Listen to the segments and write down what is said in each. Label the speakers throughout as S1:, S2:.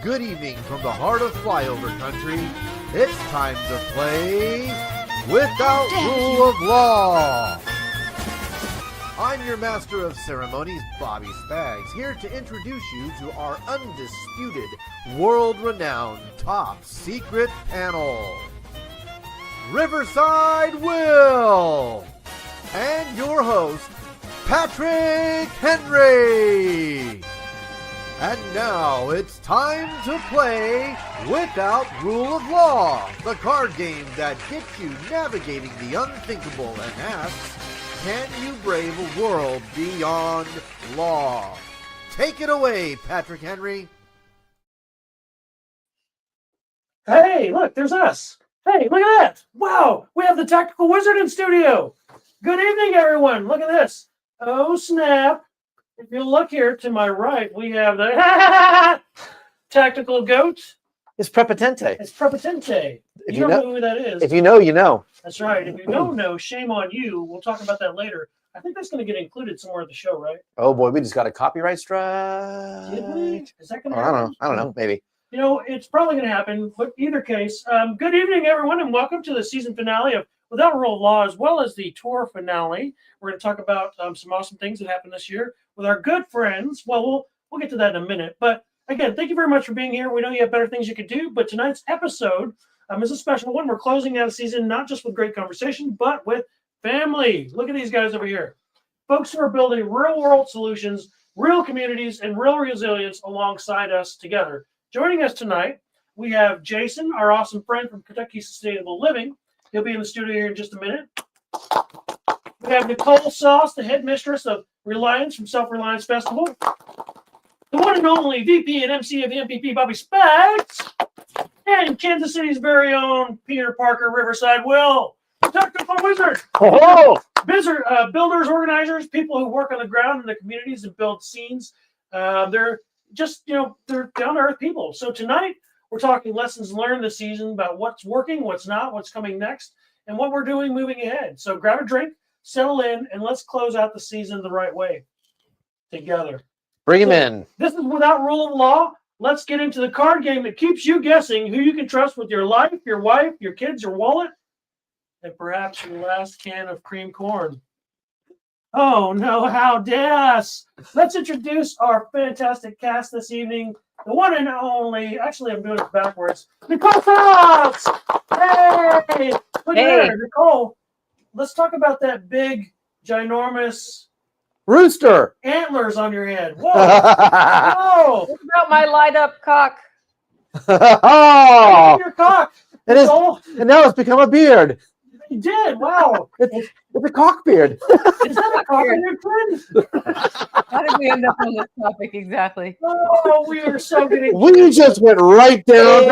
S1: Good evening from the heart of flyover country. It's time to play Without Rule of Law. I'm your master of ceremonies, Bobby Spags, here to introduce you to our undisputed, world-renowned, top-secret panel. Riverside Will! And your host, Patrick Henry! And now it's time to play Without Rule of Law, the card game that gets you navigating the unthinkable and asks, can you brave a world beyond law? Take it away, Patrick Henry.
S2: Hey, look, there's us. Hey, look at that. Wow, we have the Tactical Wizard in studio. Good evening, everyone. Look at this. Oh, snap. If you look here to my right, we have the Tactical Goat.
S3: It's Prepotente.
S2: It's Prepotente. You don't know who that is.
S3: If you know, you know.
S2: That's right. If you don't know, shame on you. We'll talk about that later. I think that's going to get included somewhere in the show, right?
S3: Oh, boy, we just got a copyright strike.
S2: Did we? Is that going to happen?
S3: I don't know. Maybe.
S2: You know, it's probably going to happen. But either case, good evening, everyone, and welcome to the season finale of Without Rule of Law, as well as the tour finale. We're going to talk about some awesome things that happened this year with our good friends. Well, we'll get to that in a minute. But again, thank you very much for being here. We know you have better things you could do, but tonight's episode is a special one. We're closing out a season not just with great conversation, but with family. Look at these guys over here. Folks who are building real-world solutions, real communities, and real resilience alongside us together. Joining us tonight, we have Jason, our awesome friend from Kentucky Sustainable Living. He'll be in the studio here in just a minute. We have Nicole Sauce, the headmistress of Reliance from Self-Reliance Festival. The one and only VP and MC of the MPP, Bobby Spags. And Kansas City's very own Peter Parker, Riverside Will. Tactical Wizard.
S3: Oh!
S2: Builders, organizers, people who work on the ground in the communities and build scenes. They're just, they're down-to-earth people. So tonight, we're talking lessons learned this season about what's working, what's not, what's coming next, and what we're doing moving ahead. So grab a drink, settle in, and let's close out the season the right way together.
S3: Bring him in.
S2: This is Without Rule of Law. Let's get into the card game that keeps you guessing who you can trust with your life, your wife, your kids, your wallet, and perhaps your last can of cream corn. Oh, no, how dare! Let's introduce our fantastic cast this evening. The one and only, actually, I'm doing it backwards. Nicole Fox! Hey! Look at her, Nicole. Let's talk about that big, ginormous
S3: Rooster!
S2: antlers on your head. Whoa! Whoa!
S4: What about my light up cock?
S3: Oh!
S2: Your cock.
S3: And
S2: Nicole.
S3: now it's become a beard.
S2: You did. Wow.
S3: It's a cock beard.
S2: Is that a cock on your chin?
S4: How did we end up on this topic exactly?
S2: Oh, we are so good.
S3: We just went right down.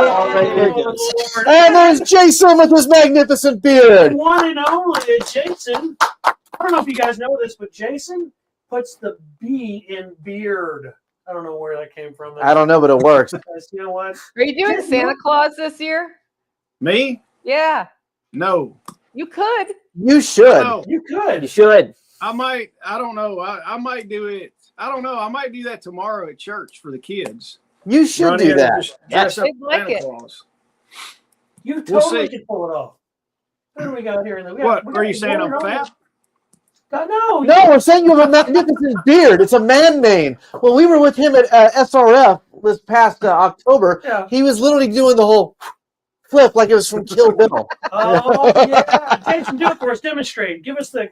S3: And there's Jason with his magnificent beard.
S2: One and only Jason. I don't know if you guys know this, but Jason puts the B in beard. I don't know where that came from.
S3: I don't know, but it works.
S2: You know what?
S4: Are you doing Santa Claus this year?
S5: Me?
S4: Yeah.
S5: No.
S4: You could.
S3: You should.
S5: No.
S2: You could.
S3: You should.
S5: I might. I don't know. I might do it. I don't know. I might do that tomorrow at church for the kids.
S3: You should
S5: Run
S3: do
S5: in,
S3: that.
S5: just dress up
S4: They'd like
S5: Santa
S4: it.
S5: Claus.
S2: You
S5: We'll
S2: totally
S5: see.
S2: could pull it off. What do we got here?
S5: What are you saying? I'm fat?
S2: No.
S3: No, we're saying you have a magnificent beard. It's a man mane. When we were with him at SRF this past October,
S2: Yeah.
S3: he was literally doing the whole flip like it was from Kill Bill.
S2: Oh yeah. Jason, do it for us. Demonstrate. Give us the.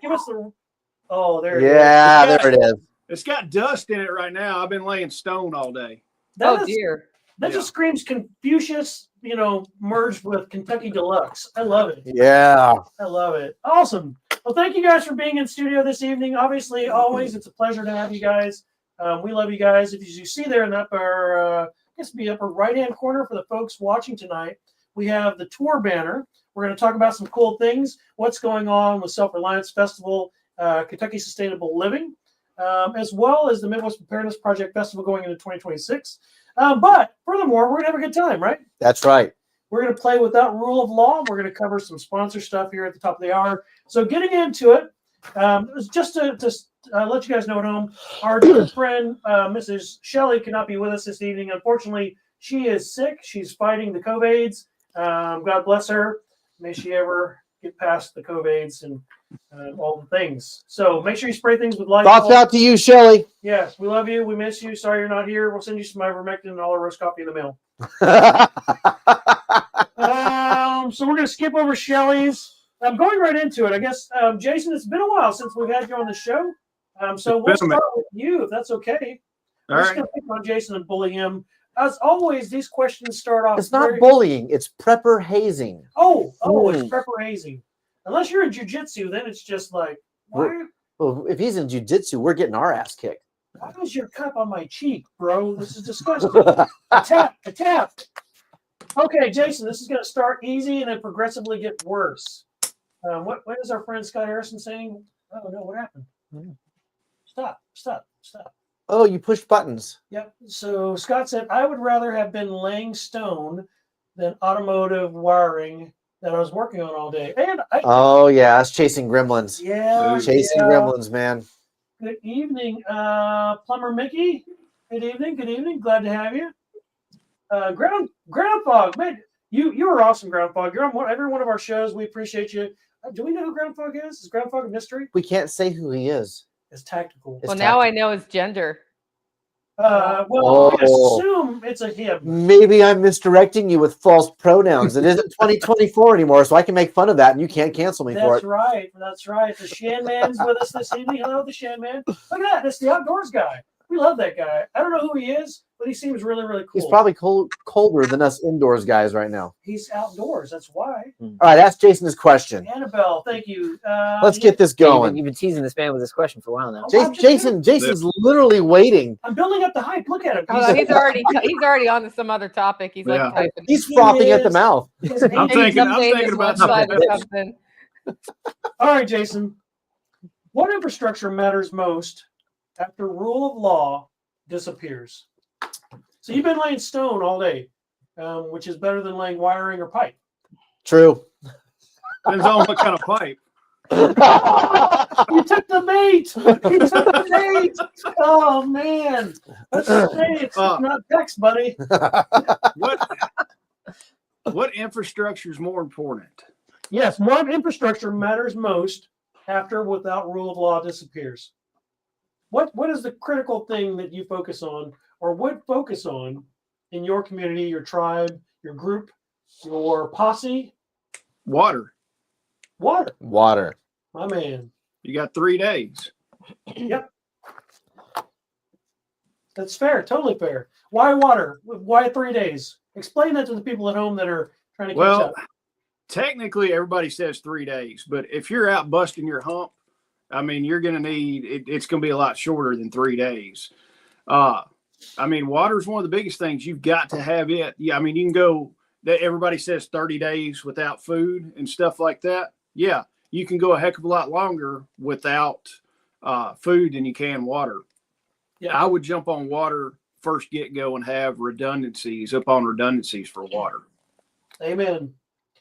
S2: Oh, there.
S3: Yeah,
S2: it is.
S3: there it is.
S5: It's got dust in it right now. I've been laying stone all day.
S2: That
S4: Dear.
S2: just screams Confucius, merged with Kentucky Deluxe. I love it.
S3: Yeah.
S2: I love it. Awesome. Well, thank you guys for being in studio this evening. Obviously, always, it's a pleasure to have you guys. We love you guys. If you see there in the upper right-hand corner for the folks watching tonight, we have the tour banner. We're going to talk about some cool things, what's going on with Self-Reliance Festival, Kentucky Sustainable Living, as well as the Midwest Preparedness Project Festival going into 2026. But furthermore, we're going to have a good time, right?
S3: That's right.
S2: We're going to play Without Rule of Law. We're going to cover some sponsor stuff here at the top of the hour. So getting into it, just to let you guys know at home, our dear friend, Mrs. Shelley, cannot be with us this evening. Unfortunately, She is sick. She's fighting the COVIDs. God bless her. May she ever get past the COVIDs and all the things. So make sure you spray things with light.
S3: Thoughts out to you, Shelly.
S2: Yes, we love you. We miss you. Sorry you're not here. We'll send you some ivermectin and all our roast coffee in the mail. So we're going to skip over Shelly's. I'm going right into it. I guess, Jason, it's been a while since we've had you on the show. So we'll start with you, if that's okay.
S5: All
S2: I'm just
S5: right.
S2: going to pick on Jason and bully him. As always, these questions start off.
S3: It's not bullying. It's prepper hazing.
S2: It's prepper hazing. Unless you're in jiu-jitsu, then it's just like,
S3: Well, if he's in jiu-jitsu, we're getting our ass kicked.
S2: why was your cup on my cheek, bro? This is disgusting. a tap. Okay, Jason, this is going to start easy and then progressively get worse. What is our friend Scott Harrison saying? Oh, no, what happened? Stop.
S3: Oh, you pushed buttons.
S2: Yep. So Scott said, I would rather have been laying stone than automotive wiring that I was working on all day. And
S3: Oh, yeah. That's chasing gremlins.
S2: Yeah.
S3: Chasing gremlins, man.
S2: Good evening, Plumber Mickey. Good evening. Glad to have you. Groundfog, man, you were awesome, Groundfog. You're on every one of our shows. We appreciate you. Do we know who Groundfog is? Is Groundfog a mystery?
S3: We can't say who he is.
S2: It's tactical.
S3: It's
S4: Well, now I
S3: tactical.
S4: know his gender.
S2: We assume it's a him.
S3: Maybe I'm misdirecting you with false pronouns. It isn't 2024 anymore, so I can make fun of that, and you can't cancel me for it.
S2: That's right. The Shan Man's with us this evening. Hello, the Shan Man. Look at that. That's the outdoors guy. We love that guy. I don't know who he is, but he seems really, really cool.
S3: He's probably colder than us indoors guys right now.
S2: He's outdoors. That's why.
S3: All right, ask Jason his question.
S2: Annabelle, thank you.
S3: Let's get this going.
S6: You've been teasing this man with this question for a while now.
S3: Jason's literally waiting.
S2: I'm building up the hype. Look at him.
S4: He's already on to some other topic. He's like typing.
S3: He's frothing at the mouth.
S5: I'm thinking about
S4: something.
S2: All right, Jason. What infrastructure matters most after rule of law disappears? So you've been laying stone all day, which is better than laying wiring or pipe.
S3: True.
S5: Depends on what kind of pipe.
S2: You took the bait. Oh man, that's the bait. It's not text, buddy.
S5: What infrastructure is more important?
S2: Yes, what infrastructure matters most after without rule of law disappears? What is the critical thing that you focus on or would focus on in your community, your tribe, your group, your posse?
S5: Water.
S3: Water.
S2: My man.
S5: You got 3 days.
S2: Yep. That's fair. Totally fair. Why water? Why 3 days? Explain that to the people at home that are trying to catch up.
S5: Technically, everybody says 3 days, but if you're out busting your hump, I mean, you're going to need it's going to be a lot shorter than 3 days. I mean, water is one of the biggest things. You've got to have it. Yeah, I mean, you can go. Everybody says 30 days without food and stuff like that. Yeah, you can go a heck of a lot longer without food than you can water. Yeah, I would jump on water first get-go and have redundancies upon redundancies for water.
S2: Amen.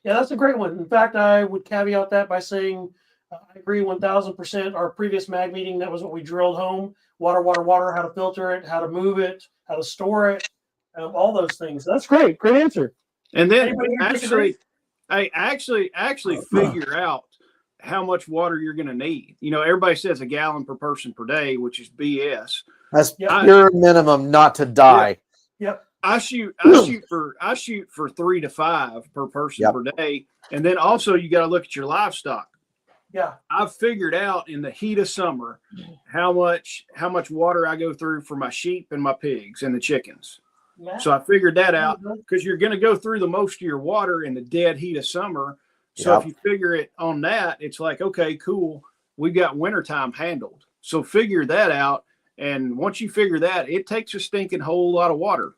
S2: Yeah, that's a great one. In fact, I would caveat that by saying I agree 1,000%. Our previous MAG meeting, that was what we drilled home. Water, how to filter it, how to move it, how to store it, all those things. That's great. Great answer.
S5: And then actually figure out how much water you're going to need. You know, everybody says a gallon per person per day, which is BS.
S3: That's pure minimum not to die.
S2: Yep.
S5: I shoot for 3 to 5 per person per day. And then also you got to look at your livestock.
S2: Yeah.
S5: I've figured out in the heat of summer how much water I go through for my sheep and my pigs and the chickens. Yeah. So I figured that out because you're going to go through the most of your water in the dead heat of summer. So if you figure it on that, it's like, okay, cool. We've got wintertime handled. So figure that out. And once you figure that, it takes a stinking whole lot of water.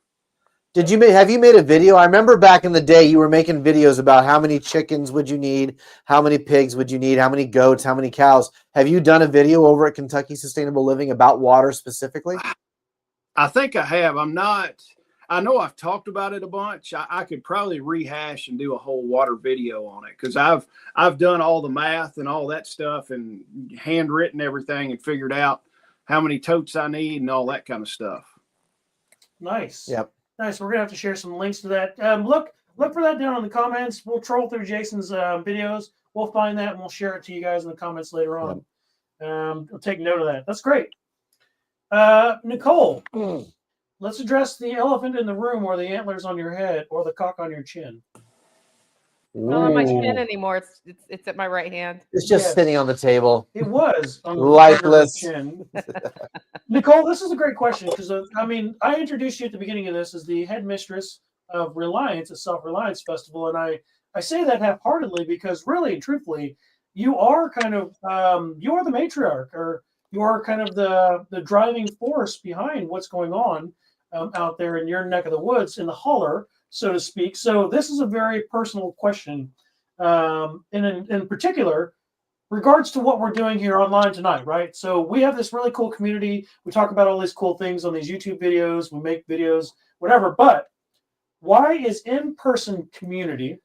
S3: Have you made a video? I remember back in the day you were making videos about how many chickens would you need, how many pigs would you need, how many goats, how many cows. Have you done a video over at Kentucky Sustainable Living about water specifically?
S5: I think I have. I know I've talked about it a bunch. I could probably rehash and do a whole water video on it because I've done all the math and all that stuff and handwritten everything and figured out how many totes I need and all that kind of stuff.
S2: Nice.
S3: Yep.
S2: Nice. We're gonna have to share some links to that. Look for that down in the comments. We'll troll through Jason's videos. We'll find that and we'll share it to you guys in the comments later on. I'll take note of that. That's great. Nicole, let's address the elephant in the room, or the antlers on your head, or the cock on your chin.
S4: Not on my chin anymore. It's at my right hand.
S3: It's just sitting on the table.
S2: It was on the
S3: lifeless
S2: chin. Nicole, this is a great question because I introduced you at the beginning of this as the headmistress of Reliance, a Self-Reliance Festival, and I say that half-heartedly because really and truthfully, you are kind of you are the matriarch, or you are kind of the driving force behind what's going on out there in your neck of the woods, in the holler, so to speak. So this is a very personal question, in particular, regards to what we're doing here online tonight, right? So we have this really cool community. We talk about all these cool things on these YouTube videos. We make videos, whatever. But why is in-person community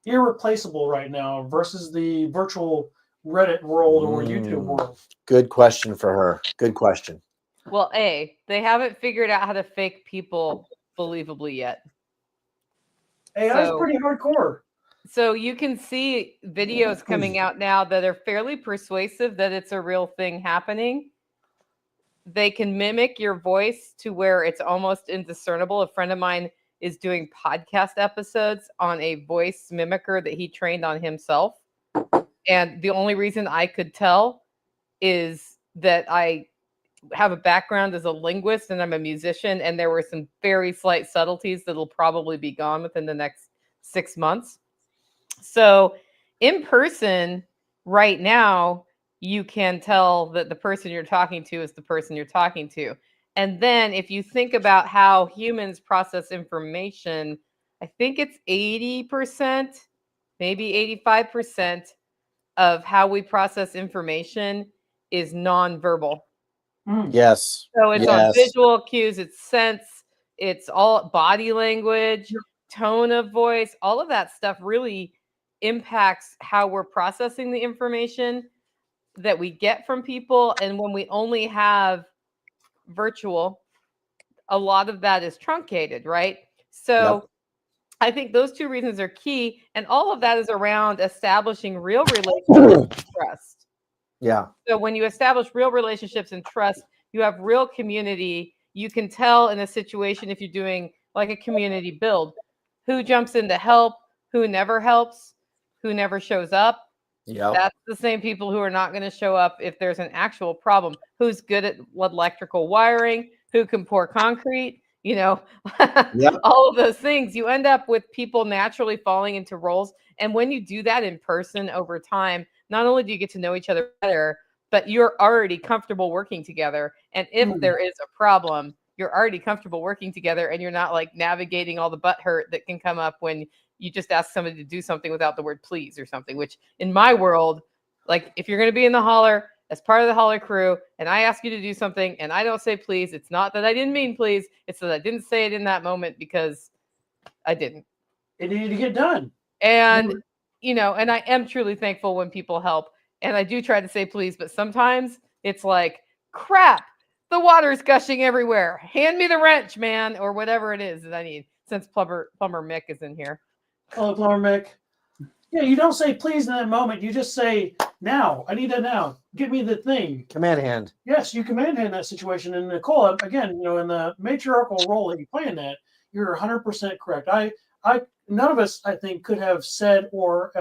S2: irreplaceable right now versus the virtual Reddit world or YouTube world?
S3: Good question for her. Good question.
S4: Well, they haven't figured out how to fake people believably yet.
S2: AI is pretty hardcore.
S4: So you can see videos coming out now that are fairly persuasive that it's a real thing happening. They can mimic your voice to where it's almost indiscernible. A friend of mine is doing podcast episodes on a voice mimicker that he trained on himself. And the only reason I could tell is that I have a background as a linguist and I'm a musician, and there were some very slight subtleties that'll probably be gone within the next 6 months. So in person right now, you can tell that the person you're talking to is the person you're talking to. And then if you think about how humans process information, I think it's 80%, maybe 85% of how we process information is nonverbal.
S3: Yes.
S4: So it's on visual cues, it's sense, it's all body language, tone of voice, all of that stuff really impacts how we're processing the information that we get from people. And when we only have virtual, a lot of that is truncated, right? So I think those two reasons are key. And all of that is around establishing real relationships and trust.
S3: Yeah.
S4: So when you establish real relationships and trust, you have real community. You can tell in a situation, if you're doing like a community build, who jumps in to help, who never helps, who never shows up. That's the same people who are not going to show up if there's an actual problem. Who's good at electrical wiring, who can pour concrete, all of those things. You end up with people naturally falling into roles. And when you do that in person over time, not only do you get to know each other better, but you're already comfortable working together. And if there is a problem, you're already comfortable working together, and you're not like navigating all the butt hurt that can come up when you just ask somebody to do something without the word please or something, which in my world, like if you're going to be in the holler as part of the holler crew and I ask you to do something and I don't say please, it's not that I didn't mean please. It's that I didn't say it in that moment because I didn't.
S2: It needed to get done.
S4: And, and I am truly thankful when people help. And I do try to say please, but sometimes it's like, crap, the water's gushing everywhere. Hand me the wrench, man, or whatever it is that I need, since Plumber Mick is in here.
S2: Hello, Plumber Mick. Yeah, you don't say please in that moment. You just say now. I need that now. Give me the thing.
S3: Command hand.
S2: Yes, you command hand that situation. And Nicole, again, in the matriarchal role that you play in that, you're 100% correct. None of us, I think, could have said or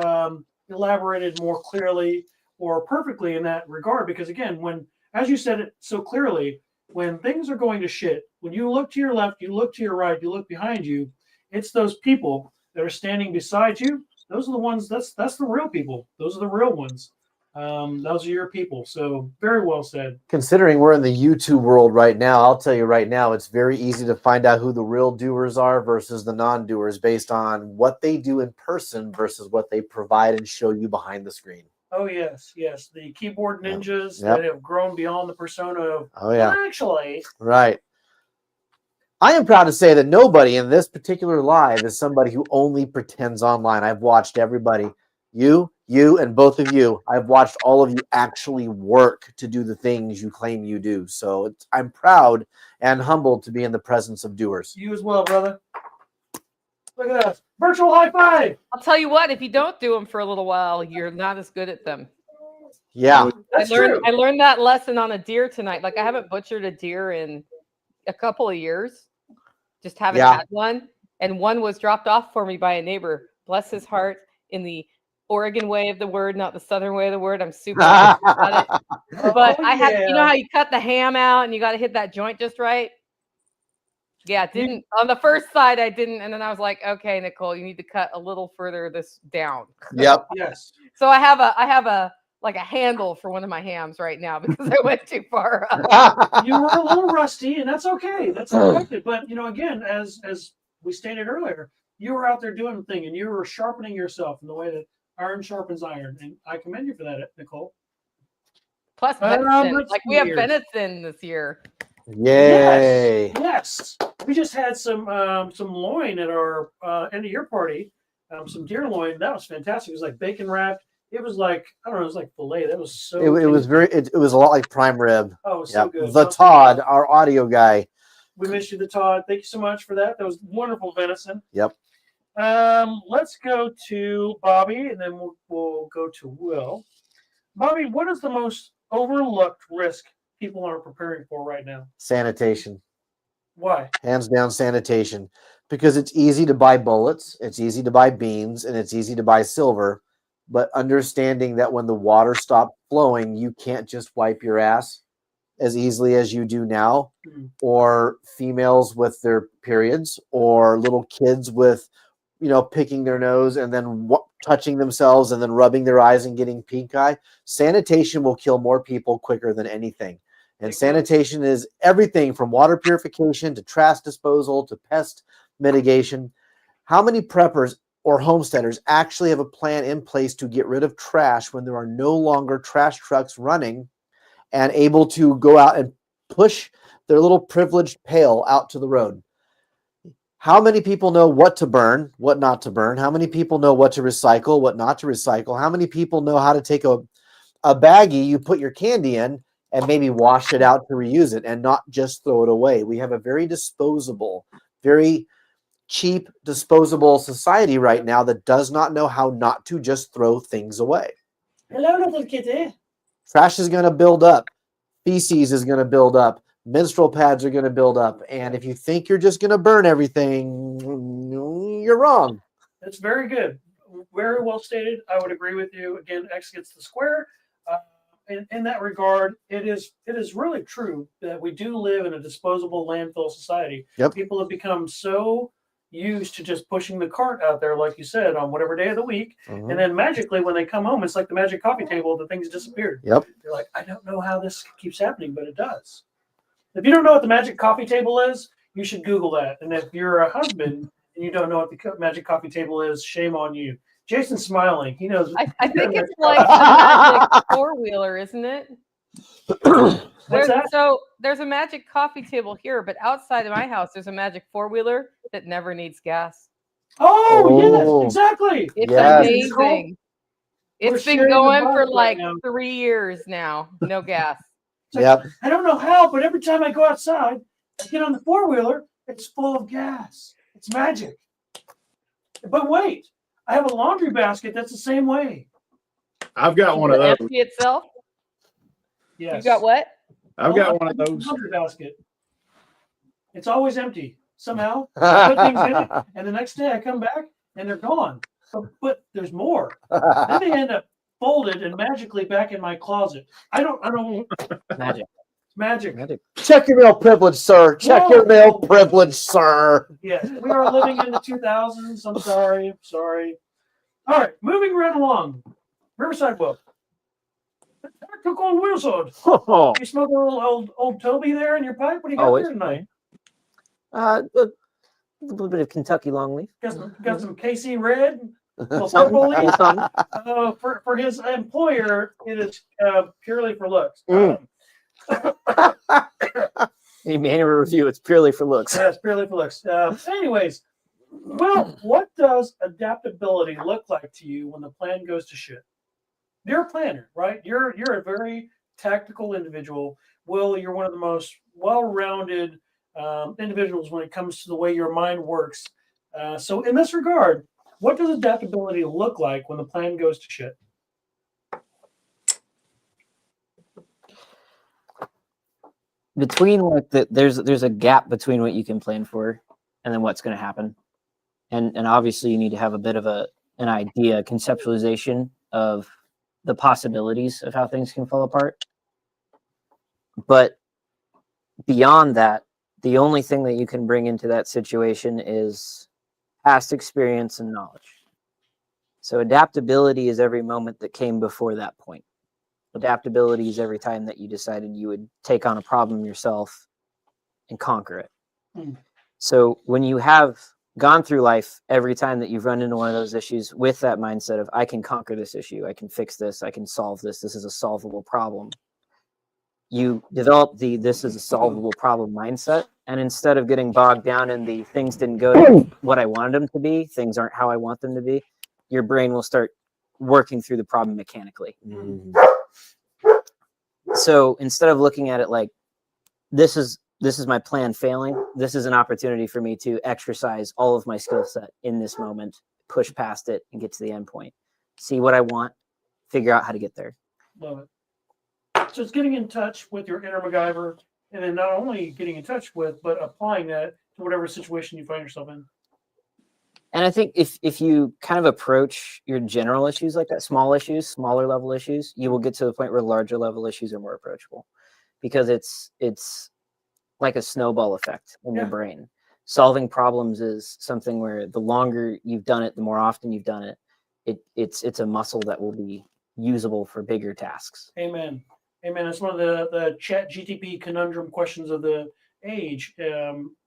S2: elaborated more clearly or perfectly in that regard. Because again, as you said it so clearly, when things are going to shit, when you look to your left, you look to your right, you look behind you, it's those people that are standing beside you. Those are the ones, that's the real people. Those are the real ones. Those are your people. So very well said.
S3: Considering we're in the YouTube world right now, I'll tell you right now, it's very easy to find out who the real doers are versus the non-doers based on what they do in person versus what they provide and show you behind the screen.
S2: Oh, yes. The keyboard ninjas that have grown beyond the persona of, actually.
S3: Right. I am proud to say that nobody in this particular live is somebody who only pretends online. I've watched everybody You, and both of you. I've watched all of you actually work to do the things you claim you do. So I'm proud and humbled to be in the presence of doers.
S2: You as well, brother. Look at that. Virtual high five.
S4: I'll tell you what, if you don't do them for a little while, you're not as good at them.
S3: Yeah.
S2: That's true.
S4: I learned that lesson on a deer tonight. Like I haven't butchered a deer in a couple of years. Just haven't had one. And one was dropped off for me by a neighbor. Bless his heart, in the Oregon way of the word, not the Southern way of the word. I'm super about it. But I had, you know how you cut the ham out and you got to hit that joint just right? Yeah, didn't on the first side I didn't, and then I was like, okay, Nicole, you need to cut a little further this down.
S3: Yep.
S2: Yes.
S4: So I have a like a handle for one of my hams right now because I went too far up.
S2: You were a little rusty, and that's okay. That's expected. But again, as we stated earlier, you were out there doing the thing, and you were sharpening yourself in the way that iron sharpens iron, and I commend you for that, Nicole.
S4: Plus venison, like we have venison this year.
S3: Yay!
S2: Yes. We just had some loin at our end of year party. Some deer loin. That was fantastic. It was like bacon wrapped. It was like, I don't know, it was like filet. That was so
S3: It was it was a lot like prime rib.
S2: Oh, it was so good.
S3: The Todd, our audio guy.
S2: We missed you, the Todd. Thank you so much for that. That was wonderful venison.
S3: Yep.
S2: Let's go to Bobby, and then we'll go to Will. Bobby, what is the most overlooked risk people are preparing for right now?
S3: Sanitation.
S2: Why?
S3: Hands down, sanitation. Because it's easy to buy bullets, it's easy to buy beans, and it's easy to buy silver. But understanding that when the water stops flowing, you can't just wipe your ass as easily as you do now, or females with their periods, or little kids with, picking their nose and then touching themselves and then rubbing their eyes and getting pink eye. Sanitation will kill more people quicker than anything. And sanitation is everything from water purification to trash disposal to pest mitigation. How many preppers or homesteaders actually have a plan in place to get rid of trash when there are no longer trash trucks running and able to go out and push their little privileged pail out to the road? How many people know what to burn, what not to burn? How many people know what to recycle, what not to recycle? How many people know how to take a baggie you put your candy in and maybe wash it out to reuse it and not just throw it away? We have a very disposable, very cheap, disposable society right now that does not know how not to just throw things away.
S2: Hello, little kitty.
S3: Trash is going to build up. Feces is going to build up. Menstrual pads are going to build up. And if you think you're just going to burn everything, you're wrong.
S2: That's very good. Very well stated. I would agree with you. Again, X gets the square. In that regard, it is really true that we do live in a disposable landfill society.
S3: Yep.
S2: People have become so used to just pushing the cart out there, like you said, on whatever day of the week. And then magically, when they come home, it's like the magic coffee table, the things disappeared.
S3: Yep.
S2: You're like, I don't know how this keeps happening, but it does. If you don't know what the magic coffee table is, you should Google that. And if you're a husband and you don't know what the magic coffee table is, shame on you. Jason's smiling. He knows.
S4: I think it's like a magic four-wheeler, isn't it? There's a magic coffee table here, but outside of my house, there's a magic four-wheeler that never needs gas.
S2: Oh, yes, exactly.
S4: It's amazing. It's been going for like 3 years now. No gas.
S3: Yep.
S2: I don't know how, but every time I go outside, I get on the four-wheeler, it's full of gas. It's magic. But wait, I have a laundry basket that's the same way.
S5: I've got one of those.
S4: Empty itself?
S2: Yes.
S4: You got what?
S5: I've got one of those.
S2: Laundry basket. It's always empty. Somehow, I put things in it, and the next day I come back, and they're gone. But there's more. Then they end up folded and magically back in my closet. I don't. Magic.
S3: Check your mail privilege, sir. Check your mail privilege, sir.
S2: Yes, we are living in the 2000s. I'm sorry. All right, moving right along. Riverside Book. Took on Wheelswood. You smoking a little old Toby there in your pipe? What do you got there tonight?
S6: A little bit of Kentucky longleaf.
S2: Got some KC Red. For his employer, it is purely for looks.
S6: Any manual review, it's purely for looks.
S2: Yeah, it's purely for looks. Anyways, Well, what does adaptability look like to you when the plan goes to shit? You're a planner, right? You're a very tactical individual. Will, you're one of the most well-rounded individuals when it comes to the way your mind works. So in this regard, what does adaptability look like when the plan goes to shit?
S6: Between like there's a gap between what you can plan for and then what's going to happen, and obviously you need to have a bit of an idea, conceptualization of the possibilities of how things can fall apart. But beyond that, the only thing that you can bring into that situation is past experience and knowledge. So adaptability is every moment that came before that point. Adaptability is every time that you decided you would take on a problem yourself and conquer it. So when you have gone through life, every time that you've run into one of those issues with that mindset of, I can conquer this issue, I can fix this, I can solve this, this is a solvable problem. You develop the this is a solvable problem mindset. And instead of getting bogged down in the things didn't go what I wanted them to be, things aren't how I want them to be, your brain will start working through the problem mechanically. So instead of looking at it like, this is my plan failing, this is an opportunity for me to exercise all of my skill set in this moment, push past it and get to the end point. See what I want, figure out how to get there.
S2: Love it. So it's getting in touch with your inner MacGyver, and then not only getting in touch with, but applying that to whatever situation you find yourself in.
S6: And I think if you kind of approach your general issues like that, small issues, smaller level issues, you will get to the point where larger level issues are more approachable, because it's like a snowball effect in your brain. Solving problems is something where the longer you've done it, the more often you've done it, it's a muscle that will be usable for bigger tasks.
S2: Amen. Amen. That's one of the chat GTP conundrum questions of the age.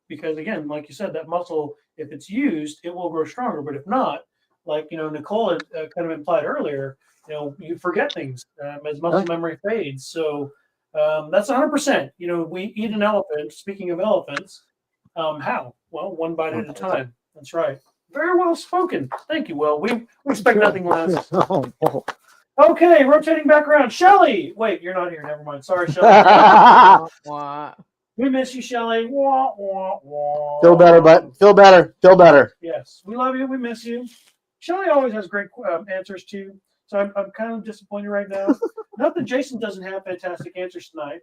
S2: Because again, like you said, that muscle, if it's used, it will grow stronger. But if not, like, Nicole had kind of implied earlier, you forget things as muscle memory fades. So that's 100%. We eat an elephant. Speaking of elephants, how? Well, one bite at a time. That's right. Very well spoken. Thank you, Will. We expect nothing less. Okay, rotating back around. Shelly! Wait, you're not here. Never mind. Sorry, Shelly. We miss you, Shelly. Wah, wah, wah.
S3: Feel better, but feel better.
S2: Yes, we love you. We miss you. Shelly always has great answers, too. So I'm kind of disappointed right now. Not that Jason doesn't have fantastic answers tonight,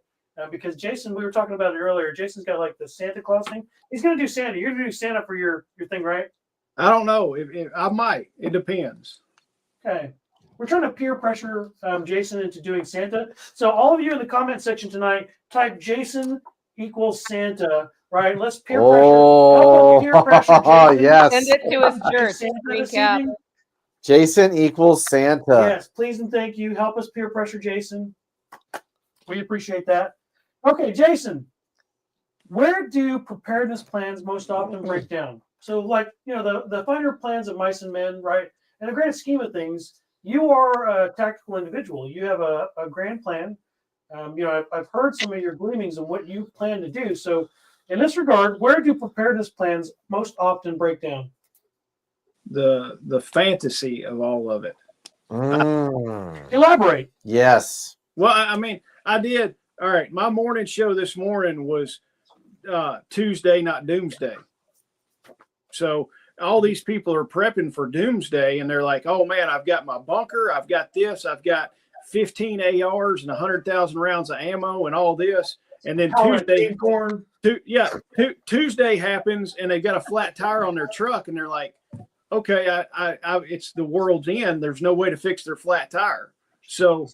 S2: because Jason, we were talking about it earlier. Jason's got like the Santa Claus thing. He's going to do Santa. You're going to do Santa for your thing, right?
S5: I don't know. I might. It depends.
S2: Okay. We're trying to peer pressure Jason into doing Santa. So all of you in the comment section tonight, type Jason equals Santa, right? Let's peer pressure. Help us peer pressure, Jason.
S3: Yes.
S4: Send it to his church.
S2: Santa this
S4: Recap.
S2: evening.
S3: Jason equals Santa.
S2: Yes, please and thank you. Help us peer pressure, Jason. We appreciate that. Okay, Jason, where do preparedness plans most often break down? So, like, the finer plans of mice and men, right? In the grand scheme of things, you are a tactical individual. You have a grand plan. I've heard some of your gleanings and what you plan to do. So, in this regard, where do preparedness plans most often break down?
S5: The fantasy of all of it.
S2: Elaborate.
S3: Yes.
S5: Well, I mean, I did. All right. My morning show this morning was Tuesday, not Doomsday. So all these people are prepping for Doomsday, and they're like, oh, man, I've got my bunker. I've got this. I've got 15 ARs and 100,000 rounds of ammo and all this. And then Tuesday happens, and they got a flat tire on their truck, and they're like, okay, it's the world's end. There's no way to fix their flat tire. So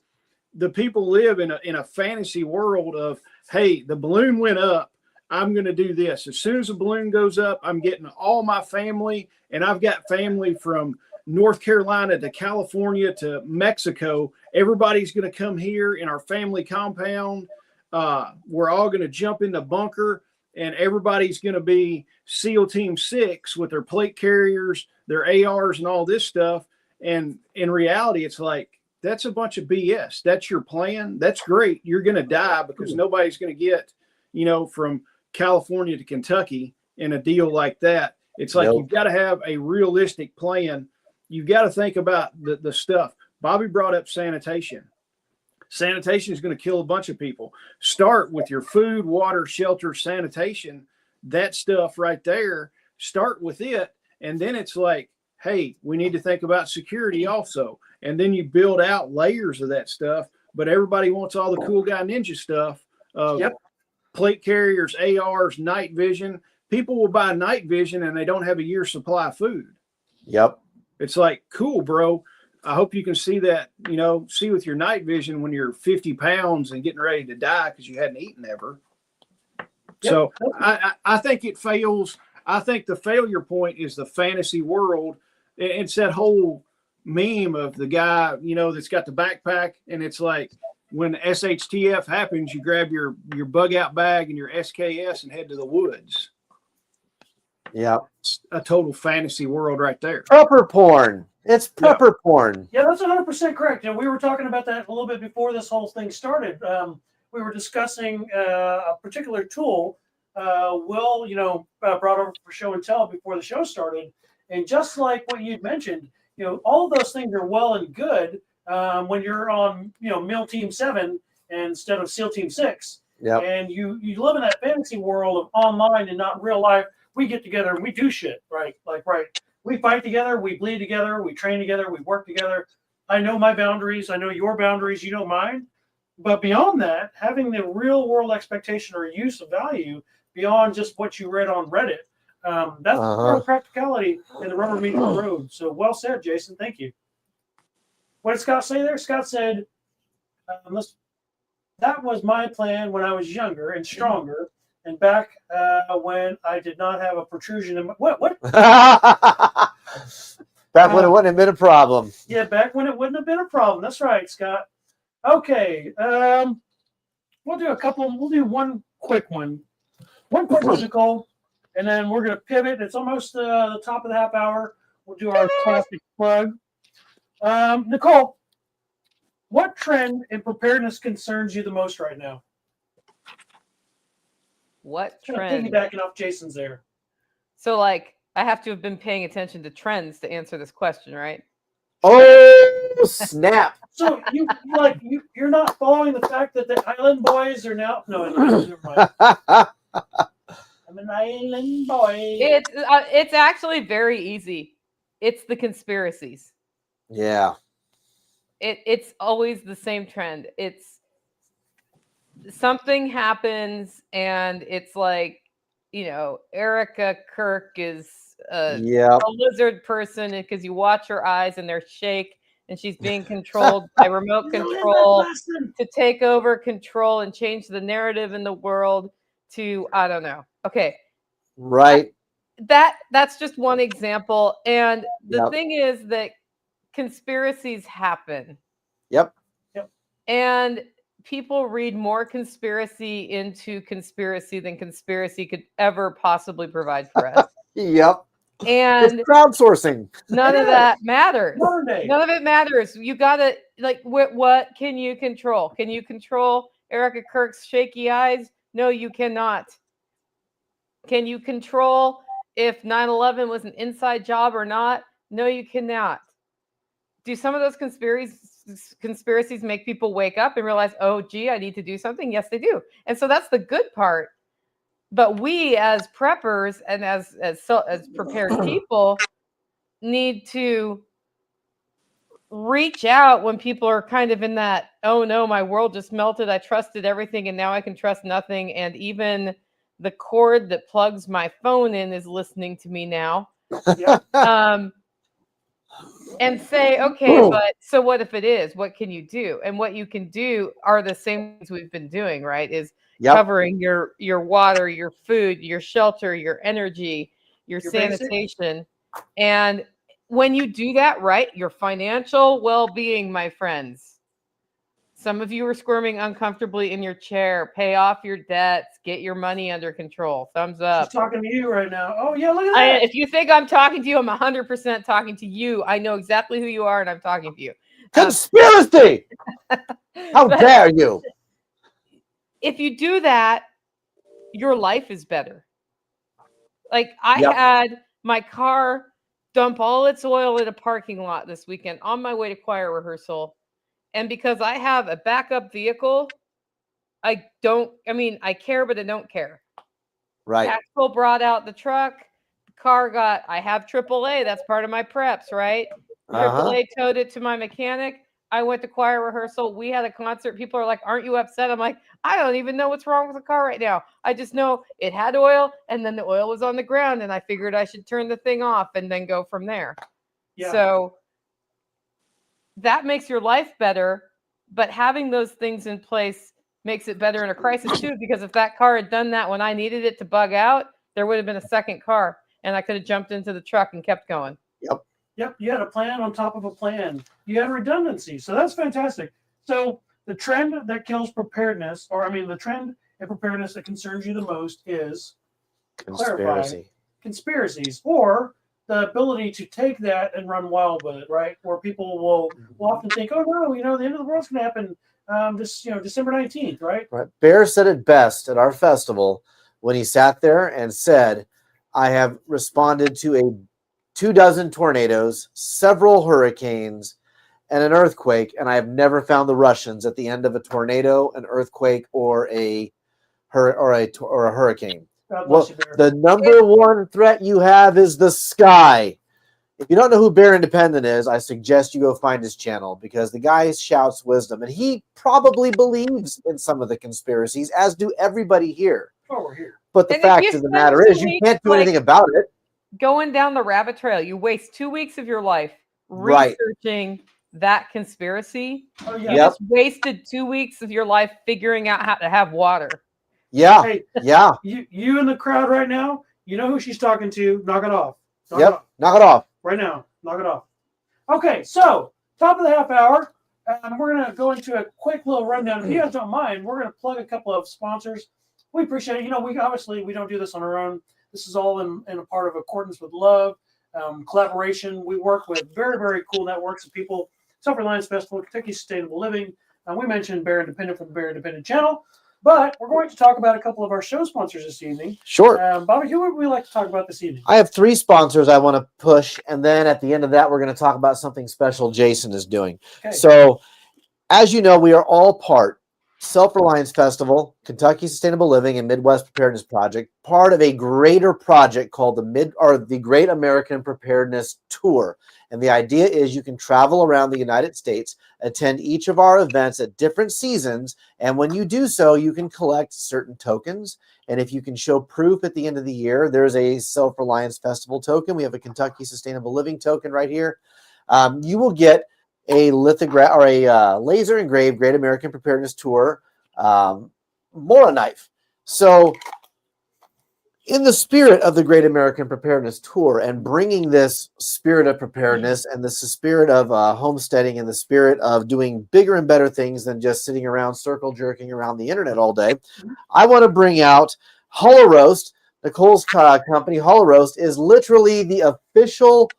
S5: the people live in a fantasy world of, hey, the balloon went up. I'm going to do this. As soon as the balloon goes up, I'm getting all my family, and I've got family from North Carolina to California to Mexico. Everybody's going to come here in our family compound. We're all going to jump in the bunker, and everybody's going to be SEAL Team 6 with their plate carriers, their ARs, and all this stuff. And in reality, it's like, that's a bunch of BS. That's your plan. That's great. You're going to die because nobody's going to get, from California to Kentucky in a deal like that It's like
S3: Nope.
S5: you've got to have a realistic plan. You've got to think about the stuff. Bobby brought up sanitation. Sanitation is going to kill a bunch of people. Start with your food, water, shelter, sanitation, that stuff right there. Start with it. And then it's like, hey, we need to think about security also. And then you build out layers of that stuff. But everybody wants all the cool guy ninja stuff of plate carriers, ARs, night vision. People will buy night vision and they don't have a year's supply of food.
S3: Yep.
S5: It's like, cool, bro. I hope you can see that, see with your night vision when you're 50 pounds and getting ready to die because you hadn't eaten ever. Yep. So I think it fails. I think the failure point is the fantasy world. It's that whole meme of the guy, that's got the backpack, and it's like when SHTF happens, you grab your bug out bag and your SKS and head to the woods.
S3: Yeah.
S5: It's a total fantasy world right there.
S3: Prepper porn. It's prepper porn.
S2: Yeah, that's 100% correct. We were talking about that a little bit before this whole thing started. We were discussing a particular tool Will, brought over for show and tell before the show started. And just like what you'd mentioned, all of those things are well and good when you're on, MIL Team 7 instead of SEAL Team 6.
S3: Yep.
S2: And you live in that fantasy world of online and not real life. We get together and we do shit, right? We fight together, we bleed together, we train together, we work together. I know my boundaries, I know your boundaries, you know mine. But beyond that, having the real world expectation or use of value beyond just what you read on Reddit, that's real practicality in the rubber meets the road. So well said, Jason. Thank you. What did Scott say there? Scott said, that was my plan when I was younger and stronger. And back when I did not have a protrusion in my... What?
S3: Back when it wouldn't have been a problem.
S2: Yeah, back when it wouldn't have been a problem. That's right, Scott. Okay. We'll do one quick one. One quick musical, and then we're going to pivot. It's almost the top of the half hour. We'll do our classic plug. Nicole, what trend in preparedness concerns you the most right now?
S4: What trend?
S2: Piggybacking off Jason's there.
S4: So, I have to have been paying attention to trends to answer this question, right?
S3: Oh, snap.
S2: So you're not following the fact that the Island Boys are now... No, never mind. I'm an Island boy.
S4: It's actually very easy. It's the conspiracies.
S3: Yeah.
S4: It's always the same trend. It's something happens and it's like, Erica Kirk is a lizard person because you watch her eyes and they're shake and she's being controlled by remote control to take over control and change the narrative in the world to, I don't know. Okay.
S3: Right.
S4: That's just one example. And the thing is that conspiracies happen.
S3: Yep.
S4: And people read more conspiracy into conspiracy than conspiracy could ever possibly provide for us.
S3: Yep.
S4: And
S3: it's crowdsourcing.
S4: None of that matters.
S2: None
S4: of it matters. You gotta what can you control? Can you control Erica Kirk's shaky eyes? No, you cannot. Can you control if 9/11 was an inside job or not? No, you cannot. Do some of those conspiracies make people wake up and realize, oh, gee, I need to do something? Yes, they do. And so that's the good part. But we as preppers and as prepared people need to reach out when people are kind of in that, oh no, my world just melted. I trusted everything and now I can trust nothing. And even the cord that plugs my phone in is listening to me now. And say, okay, but so what if it is? What can you do? And what you can do are the same things we've been doing, right? Is covering your water, your food, your shelter, your energy, your sanitation. Basic. And when you do that, right, your financial well-being, my friends. Some of you are squirming uncomfortably in your chair. Pay off your debts. Get your money under control. Thumbs up.
S2: She's talking to you right now. Oh, yeah, look at that.
S4: If you think I'm talking to you, I'm 100% talking to you. I know exactly who you are, and I'm talking to you.
S3: Conspiracy! How dare you?
S4: If you do that, your life is better. I had my car dump all its oil in a parking lot this weekend on my way to choir rehearsal. And because I have a backup vehicle, I care, but I don't care.
S3: Right.
S4: Axel brought out the truck. The car I have AAA. That's part of my preps, right? AAA towed it to my mechanic. I went to choir rehearsal. We had a concert. People are like, aren't you upset? I'm like, I don't even know what's wrong with the car right now. I just know it had oil and then the oil was on the ground and I figured I should turn the thing off and then go from there. Yeah. So that makes your life better, but having those things in place makes it better in a crisis too, because if that car had done that when I needed it to bug out, there would have been a second car and I could have jumped into the truck and kept going.
S2: Yep, you had a plan on top of a plan. You had redundancy, so that's fantastic. So the trend that kills preparedness, the trend in preparedness that concerns you the most is conspiracies, or the ability to take that and run wild with it, right? Where people will often think, oh no, the end of the world's going to happen December 19th, right?
S3: Right. Bear said it best at our festival when he sat there and said, I have responded to 24 tornadoes, several hurricanes, and an earthquake, and I have never found the Russians at the end of a tornado, an earthquake, or a hurricane. Well, the number one threat you have is the sky. If you don't know who Bear Independent is, I suggest you go find his channel, because the guy shouts wisdom, and he probably believes in some of the conspiracies, as do everybody here.
S2: Oh, we're here.
S3: But the fact of the matter is, you can't do anything about it.
S4: Going down the rabbit trail, you waste 2 weeks of your life researching that conspiracy.
S2: Oh, yeah.
S4: You just wasted 2 weeks of your life figuring out how to have water.
S3: Yeah.
S2: Hey,
S3: yeah.
S2: You in the crowd right now, you know who she's talking to. Knock it off.
S3: Knock it off.
S2: Right now. Knock it off. Okay, so top of the half hour. We're going to go into a quick little rundown. If you guys don't mind, we're going to plug a couple of sponsors. We appreciate it. We don't do this on our own. This is all in a part of accordance with love, collaboration. We work with very, very cool networks of people. Self-Reliance Festival, Kentucky Sustainable Living. We mentioned Bear Independent from the Bear Independent channel. But we're going to talk about a couple of our show sponsors this evening.
S3: Sure.
S2: Bobby, who would we like to talk about this evening?
S3: I have 3 sponsors I want to push, and then at the end of that, we're going to talk about something special Jason is doing. Okay. So, as you know, we are all part Self-Reliance Festival, Kentucky Sustainable Living, and Midwest Preparedness Project, part of a greater project called the Great American Preparedness Tour. And the idea is you can travel around the United States, attend each of our events at different seasons, and when you do so, you can collect certain tokens. And if you can show proof at the end of the year, there's a Self-Reliance Festival token. We have a Kentucky Sustainable Living token right here. You will get a lithograph or a laser engraved Great American Preparedness Tour Mora knife. So in the spirit of the Great American Preparedness Tour and bringing this spirit of preparedness and the spirit of homesteading and the spirit of doing bigger and better things than just sitting around circle jerking around the internet all day, I want to bring out Hollow Roast. Nicole's company, Hollow Roast, is literally the official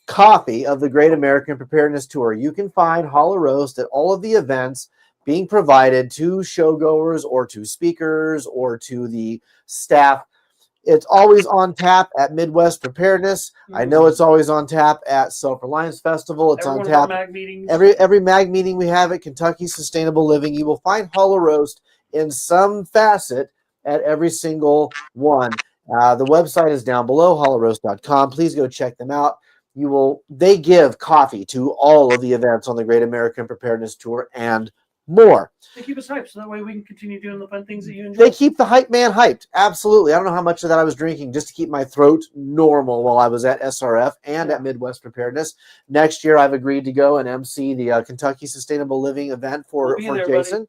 S3: copy of the Great American Preparedness Tour. You can find Hollow Roast at all of the events being provided to showgoers or to speakers or to the staff. It's always on tap at Midwest Preparedness. I know it's always on tap at Self-Reliance Festival. It's on tap every mag meeting we have at Kentucky Sustainable Living. You will find Hollow Roast in some facet at every single one. The website is down below, hollowroast.com. Please go check them out. They give coffee to all of the events on the Great American Preparedness Tour and more.
S2: They keep us hyped, so that way we can continue doing the fun things that you enjoy.
S3: They keep the hype man hyped. Absolutely. I don't know how much of that I was drinking just to keep my throat normal while I was at SRF and at Midwest Preparedness. Next year, I've agreed to go and MC the Kentucky Sustainable Living event for Jason.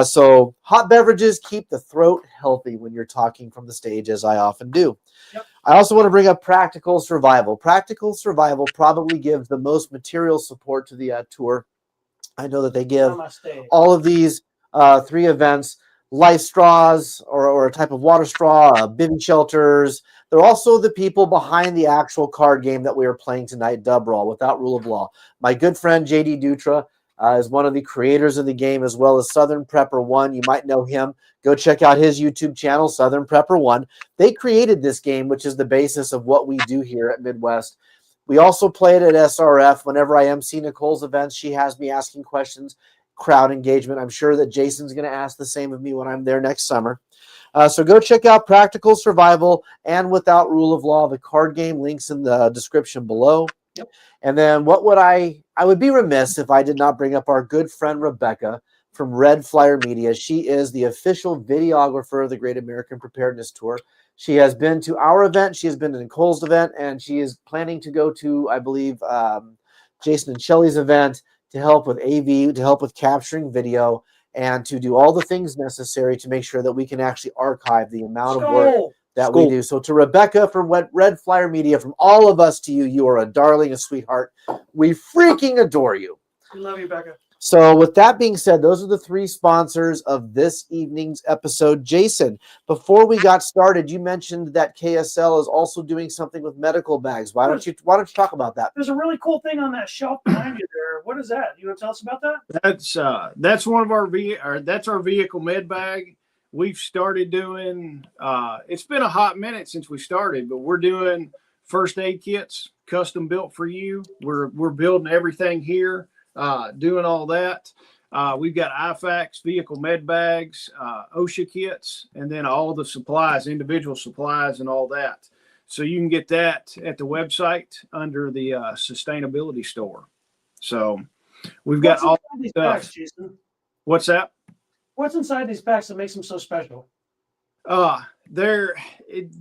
S3: So hot beverages keep the throat healthy when you're talking from the stage, as I often do. Yep. I also want to bring up Practical Survival. Practical Survival probably gives the most material support to the tour. I know that they give all of these 3 events, life straws or a type of water straw, bivy shelters. They're also the people behind the actual card game that we are playing tonight, WROL, Without Rule of Law. My good friend, JD Dutra, is one of the creators of the game, as well as Southern Prepper 1. You might know him. Go check out his YouTube channel, Southern Prepper 1. They created this game, which is the basis of what we do here at Midwest. We also play it at SRF. Whenever I MC Nicole's events, she has me asking questions, crowd engagement. I'm sure that Jason's going to ask the same of me when I'm there next summer. So go check out Practical Survival and Without Rule of Law, the card game. Links in the description below.
S2: Yep.
S3: And then what would I would be remiss if I did not bring up our good friend Rebecca from Red Flyer Media. She is the official videographer of the Great American Preparedness Tour. She has been to our event. She has been to Nicole's event, and she is planning to go to, I believe, Jason and Shelley's event to help with AV, to help with capturing video, and to do all the things necessary to make sure that we can actually archive the amount of work that we do. So to Rebecca from Red Flyer Media, from all of us to you, you are a darling, a sweetheart. We freaking adore you.
S2: We love you, Becca.
S3: So with that being said, those are the 3 sponsors of this evening's episode. Jason, before we got started, you mentioned that KSL is also doing something with medical bags. Why don't you talk about that?
S2: There's a really cool thing on that shelf behind you there. What is that? You want to tell us about that?
S5: That's one of our vehicle med bag. We've started doing. It's been a hot minute since we started, but we're doing first aid kits, custom built for you. We're building everything here. Doing all that. We've got IFACs, vehicle med bags, OSHA kits, and then all the supplies, individual supplies and all that. So you can get that at the website under the sustainability store. So we've got all
S2: these
S5: stuff.
S2: Packs, Jason?
S5: What's that?
S2: What's inside these packs that makes them so special?
S5: The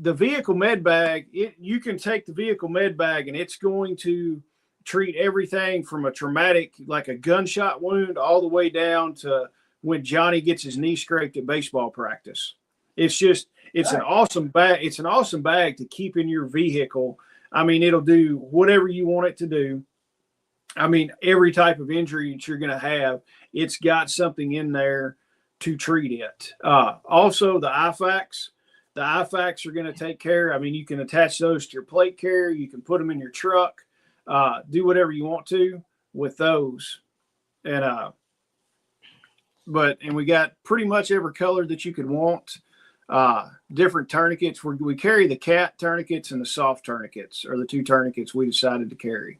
S5: vehicle med bag, you can take the vehicle med bag and it's going to treat everything from a traumatic, like a gunshot wound, all the way down to when Johnny gets his knee scraped at baseball practice. It's an awesome bag. It's an awesome bag to keep in your vehicle. I mean, it'll do whatever you want it to do. I mean, every type of injury that you're going to have, it's got something in there to treat it. Also, the IFACs. The IFACs are going to take care. I mean, you can attach those to your plate carrier. You can put them in your truck. Do whatever you want to with those. And we got pretty much every color that you could want. Different tourniquets. We carry the cat tourniquets and the soft tourniquets are the 2 tourniquets we decided to carry.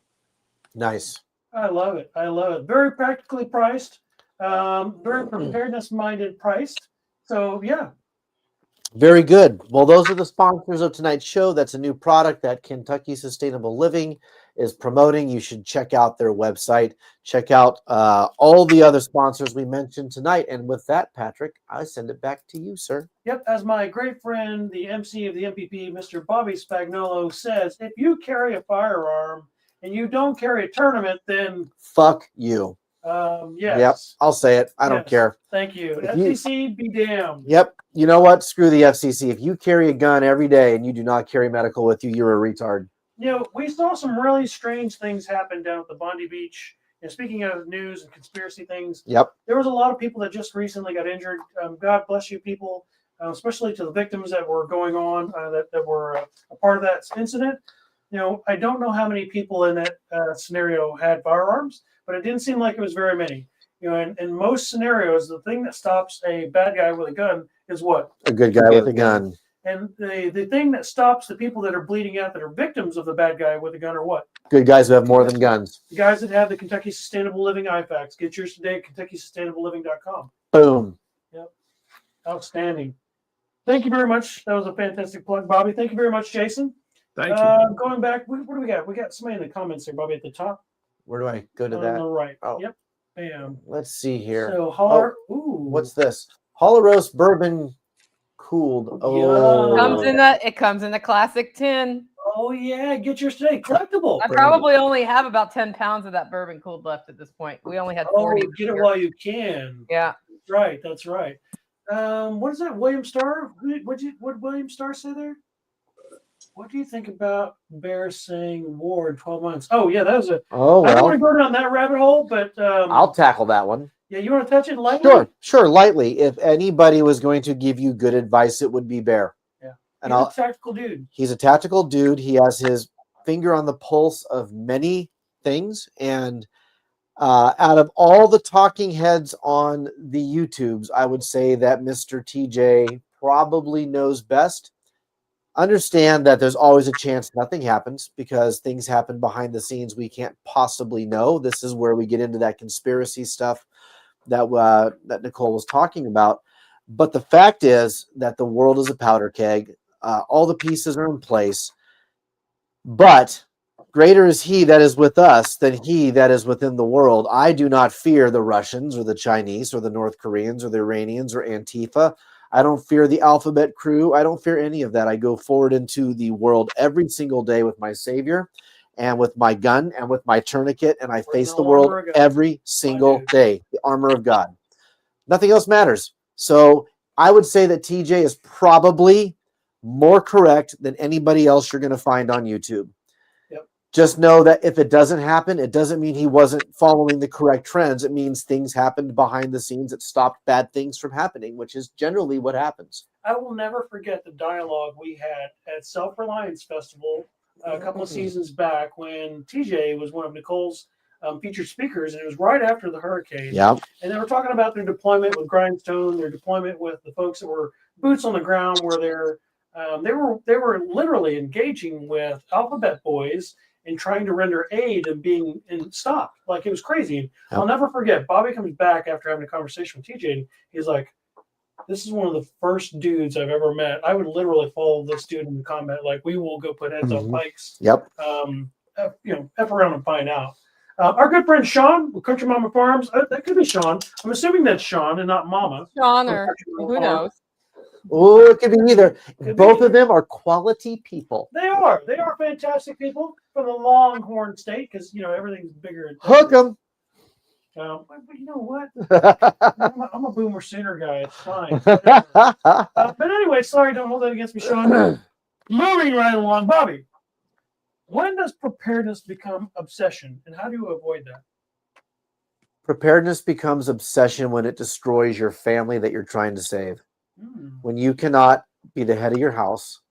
S3: Nice.
S2: I love it. Very practically priced. Very preparedness minded priced. So yeah.
S3: Very good. Well, those are the sponsors of tonight's show. That's a new product that Kentucky Sustainable Living is promoting. You should check out their website. Check out all the other sponsors we mentioned tonight. And with that, Patrick, I send it back to you, sir.
S2: Yep. As my great friend, the MC of the MPP, Mr. Bobby Spagnolo, says, if you carry a firearm and you don't carry a tournament, then
S3: fuck you.
S2: Yes.
S3: Yep, I'll say it. I don't care.
S2: Thank you. FCC, be damned.
S3: Yep. You know what? Screw the FCC. If you carry a gun every day and you do not carry medical with you, you're a retard.
S2: You know, we saw some really strange things happen down at the Bondi Beach. And speaking of news and conspiracy things,
S3: yep,
S2: there was a lot of people that just recently got injured. God bless you, people, especially to the victims that were going on, that were a part of that incident. You know, I don't know how many people in that scenario had firearms, but it didn't seem like it was very many. You know, in most scenarios, the thing that stops a bad guy with a gun is what?
S3: A good guy with a gun.
S2: And the thing that stops the people that are bleeding out that are victims of the bad guy with a gun are what?
S3: Good guys who have more than guns.
S2: The guys that have the Kentucky Sustainable Living IFACs. Get yours today at KentuckySustainableLiving.com.
S3: Boom.
S2: Yep. Outstanding. Thank you very much. That was a fantastic plug, Bobby. Thank you very much, Jason.
S5: Thank you.
S2: Going back, what do we got? We got somebody in the comments there, Bobby, at the top.
S3: Where do I go to that?
S2: On the right.
S3: Oh.
S2: Yep. Bam.
S3: Let's see here.
S2: So, Holler. Ooh.
S3: What's this? Hollow roast bourbon cooled. Oh.
S4: It comes in a classic tin.
S2: Oh, yeah. Get yours today. Collectible.
S4: I probably only have about 10 pounds of that bourbon cooled left at this point. We only had 40.
S2: Get it while you can.
S4: Yeah.
S2: That's right. That's right. What is that? William Starr? What did William Starr say there? What do you think about Bear saying war in 12 months? Oh, yeah, that was a.
S3: Oh, well.
S2: I don't want to go down that rabbit hole, but.
S3: I'll tackle that one.
S2: Yeah, you want to touch it lightly?
S3: Sure, lightly. If anybody was going to give you good advice, it would be Bear.
S2: Yeah.
S3: And
S2: He's a tactical dude.
S3: He's a tactical dude. He has his finger on the pulse of many things. And Out of all the talking heads on the YouTubes, I would say that Mr. TJ probably knows best. Understand that there's always a chance nothing happens because things happen behind the scenes we can't possibly know. This is where we get into that conspiracy stuff that Nicole was talking about. But the fact is that the world is a powder keg. All the pieces are in place. But greater is he that is with us than he that is within the world. I do not fear the Russians or the Chinese or the North Koreans or the Iranians or Antifa. I don't fear the alphabet crew. I don't fear any of that. I go forward into the world every single day with my Savior and with my gun and with my tourniquet, and I face the world every single day. The armor of God. Nothing else matters. So I would say that TJ is probably more correct than anybody else you're going to find on YouTube. Just know that if it doesn't happen, it doesn't mean he wasn't following the correct trends. It means things happened behind the scenes that stopped bad things from happening, which is generally what happens.
S2: I will never forget the dialogue we had at Self-Reliance Festival a couple of seasons back when TJ was one of Nicole's featured speakers, and it was right after the hurricane.
S3: Yeah.
S2: And they were talking about their deployment with Grindstone, their deployment with the folks that were boots on the ground, where they were literally engaging with Alphabet Boys and trying to render aid and being stopped. Like, it was crazy. I'll never forget. Bobby comes back after having a conversation with TJ, and he's like, "This is one of the first dudes I've ever met. I would literally follow this dude in combat. Like, we will go put heads on pikes.
S3: Yep.
S2: F around and find out." Our good friend Sean with Country Mama Farms. That could be Sean. I'm assuming that's Sean and not Mama.
S4: Sean, or who knows?
S3: Oh, it could be either. Both of them are quality people.
S2: They are. They are fantastic people from the Longhorn State, because everything's bigger.
S3: Hook them.
S2: But you know what? I'm a Boomer Sooner guy. It's fine. But anyway, sorry, don't hold that against me, Sean. Moving right along, Bobby. When does preparedness become obsession, and how do you avoid that?
S3: Preparedness becomes obsession when it destroys your family that you're trying to save. When you cannot be the head of your house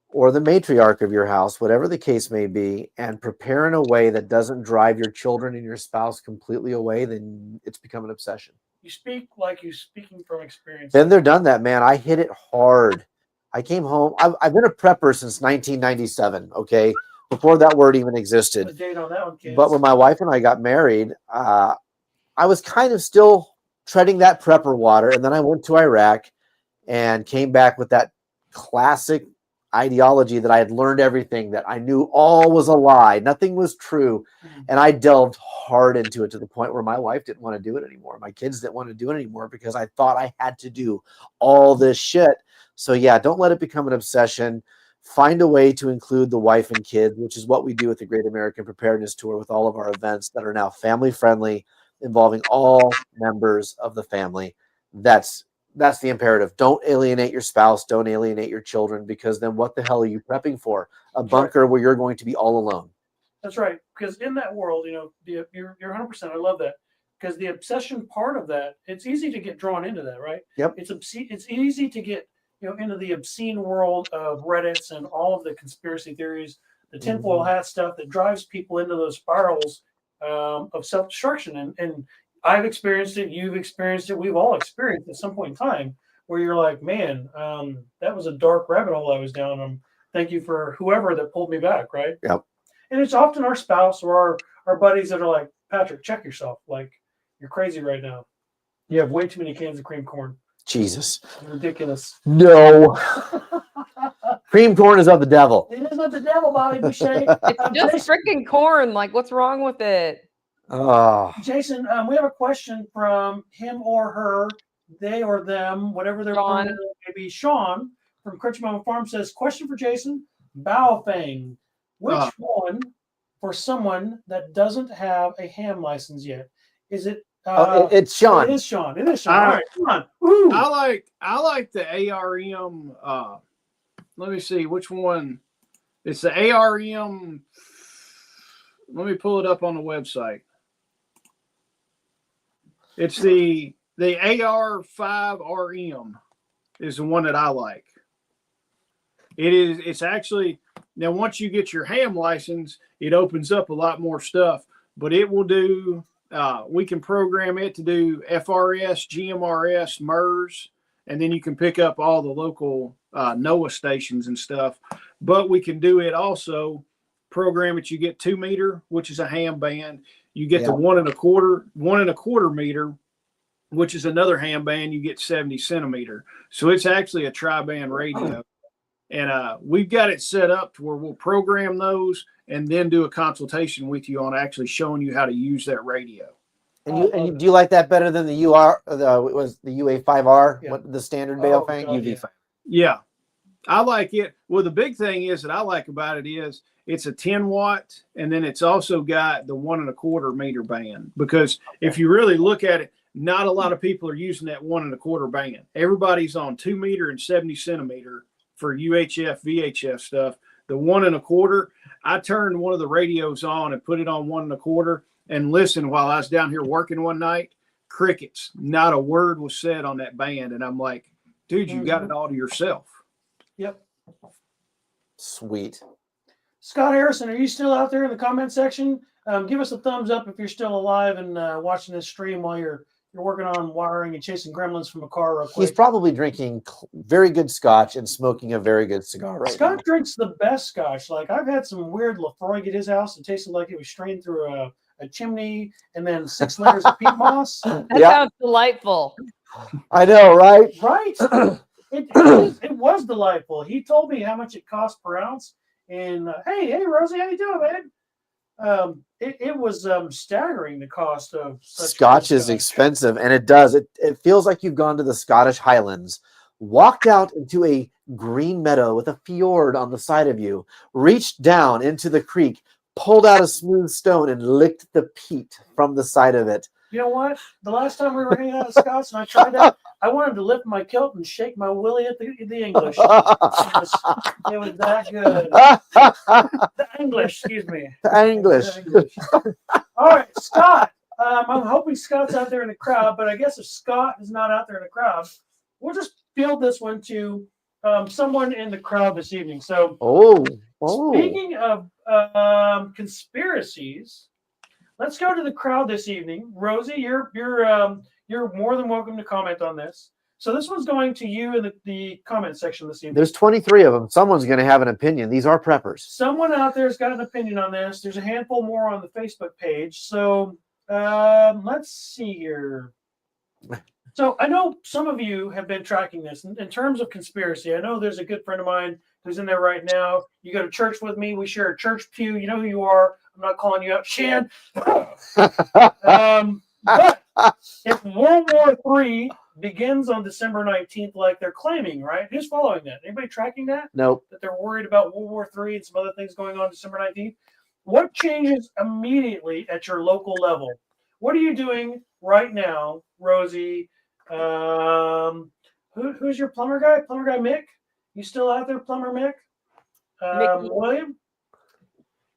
S3: or the matriarch of your house, whatever the case may be, and prepare in a way that doesn't drive your children and your spouse completely away, then it's become an obsession.
S2: You speak like you're speaking from experience.
S3: Been there, done that, man. I hit it hard. I came home. I've been a prepper since 1997, okay? Before that word even existed.
S2: A date on that one, kids.
S3: But when my wife and I got married, I was kind of still treading that prepper water, and then I went to Iraq and came back with that classic ideology that I had learned everything, that I knew all was a lie, nothing was true. And I delved hard into it to the point where my wife didn't want to do it anymore. My kids didn't want to do it anymore because I thought I had to do all this shit. So yeah, don't let it become an obsession. Find a way to include the wife and kids, which is what we do with the Great American Preparedness Tour, with all of our events that are now family friendly, involving all members of the family. That's the imperative. Don't alienate your spouse. Don't alienate your children, because then what the hell are you prepping for? A bunker where you're going to be all alone.
S2: That's right. Because in that world, you're 100%. I love that. Because the obsession part of that, it's easy to get drawn into that, right?
S3: Yep.
S2: It's easy to get into the obscene world of Reddits and all of the conspiracy theories, the tinfoil hat stuff that drives people into those spirals of self-destruction. And I've experienced it. You've experienced it. We've all experienced it at some point in time where you're like, man, that was a dark rabbit hole I was down. Thank you for whoever that pulled me back, right?
S3: Yep.
S2: And it's often our spouse or our buddies that are like, Patrick, check yourself. Like, you're crazy right now. You have way too many cans of cream corn.
S3: Jesus.
S2: Ridiculous.
S3: No. Cream corn is of the devil.
S2: It is of the devil, Bobby Boucher.
S4: It's just freaking corn. Like, what's wrong with it?
S3: Oh.
S2: Jason, we have a question from him or her, they or them, whatever their pronoun may be. Sean from Country Mama Farm says, question for Jason, Baofeng. Which one for someone that doesn't have a ham license yet? Is it?
S3: It's Sean.
S2: It is Sean. It is Sean. All right, come on. Ooh.
S5: I like the ARM. Let me see which one. It's the ARM. Let me pull it up on the website. It's the AR5RM is the one that I like. It's actually, now once you get your ham license, it opens up a lot more stuff, but it will do We can program it to do FRS, GMRS, MERS, and then you can pick up all the local NOAA stations and stuff. But we can do it also, program it. You get 2 meter, which is a ham band. You get the 1.25 meter, which is another ham band. You get 70 centimeter. So it's actually a tri-band radio. And we've got it set up to where we'll program those and then do a consultation with you on actually showing you how to use that radio.
S3: And do you like that better than the UA5R,
S2: Yeah.
S3: what the standard Bale
S2: Oh,
S3: thing?
S2: God,
S3: UV5.
S5: Yeah, I like it. Well, the big thing is that I like about it is it's a 10 watt, and then it's also got the 1.25 meter band. Because if you really look at it, not a lot of people are using that 1.25 band. Everybody's on 2 meter and 70 centimeter for UHF, VHF stuff. The 1.25, I turned one of the radios on and put it on 1.25 and listened while I was down here working one night. Crickets. Not a word was said on that band. And I'm like, dude, you got it all to yourself.
S2: Yep.
S3: Sweet.
S2: Scott Harrison, are you still out there in the comment section? Give us a thumbs up if you're still alive and watching this stream while you're working on wiring and chasing gremlins from a car real quick.
S3: He's probably drinking very good scotch and smoking a very good cigar right now.
S2: Scott drinks the best scotch. Like, I've had some weird Lafroig at his house and tasted like it was strained through a chimney and then 6 layers of peat moss.
S4: That sounds delightful.
S3: I know, right?
S2: Right? It was delightful. He told me how much it cost per ounce. And hey, Rosie, how you doing, man? It was staggering, the cost of such
S3: Scotch is expensive, and it does. It feels like you've gone to the Scottish Highlands, walked out into a green meadow with a fjord on the side of you, reached down into the creek, pulled out a smooth stone, and licked the peat from the side of it.
S2: You know what? The last time we were hanging out at Scott's and I tried that, I wanted to lift my kilt and shake my willy at the English. It was that good. The English, excuse me.
S3: The English.
S2: All right, Scott. I'm hoping Scott's out there in the crowd, but I guess if Scott is not out there in the crowd, we'll just field this one to someone in the crowd this evening. So, speaking of conspiracies, let's go to the crowd this evening. Rosie, you're more than welcome to comment on this. So this one's going to you in the comment section this evening.
S3: There's 23 of them. Someone's going to have an opinion. These are preppers.
S2: Someone out there's got an opinion on this. There's a handful more on the Facebook page. So let's see here. So I know some of you have been tracking this in terms of conspiracy. I know there's a good friend of mine who's in there right now. You go to church with me. We share a church pew. You know who you are. I'm not calling you out, Shan. But if World War III begins on December 19th, like they're claiming, right? Who's following that? Anybody tracking that?
S3: Nope.
S2: That they're worried about World War III and some other things going on December 19th? What changes immediately at your local level? What are you doing right now, Rosie? Who's your plumber guy? Plumber guy Mick? You still out there, plumber Mick? William?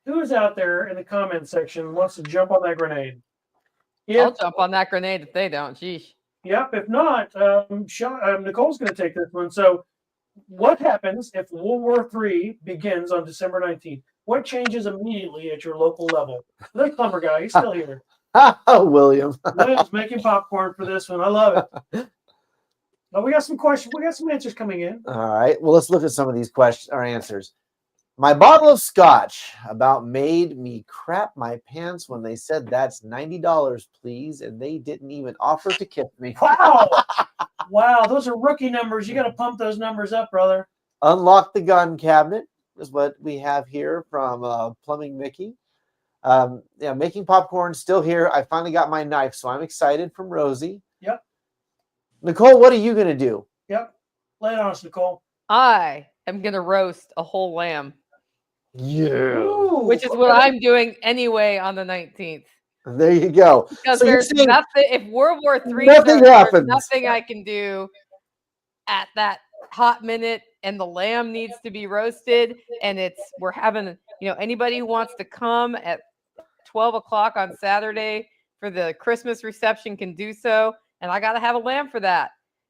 S2: Who is out there in the comment section wants to jump on that grenade?
S4: I'll jump on that grenade if they don't. Geesh.
S2: Yep. If not, Nicole's going to take this one. So, what happens if World War III begins on December 19th? What changes immediately at your local level? The plumber guy, he's still here.
S3: William's
S2: making popcorn for this one. I love it. Now we got some questions. We got some answers coming in.
S3: All right. Well, let's look at some of these questions or answers. My bottle of scotch about made me crap my pants when they said that's $90, please, and they didn't even offer to kiss me.
S2: Wow. Wow, those are rookie numbers. You got to pump those numbers up, brother.
S3: Unlock the gun cabinet is what we have here from Plumbing Mickey. Yeah, making popcorn, still here. I finally got my knife, so I'm excited from Rosie.
S2: Yep.
S3: Nicole, what are you going to do?
S2: Yep. Lay it on us, Nicole.
S4: I am going to roast a whole lamb.
S3: Yeah.
S2: Ooh,
S4: which is what I'm doing anyway on the 19th.
S3: There you go.
S4: Because
S3: So you're
S4: there's
S3: saying
S4: nothing, if World War III
S3: nothing
S4: starts,
S3: happens.
S4: there's nothing I can do at that hot minute, and the lamb needs to be roasted, and we're having, anybody who wants to come at 12 o'clock on Saturday for the Christmas reception can do so, and I got to have a lamb for that.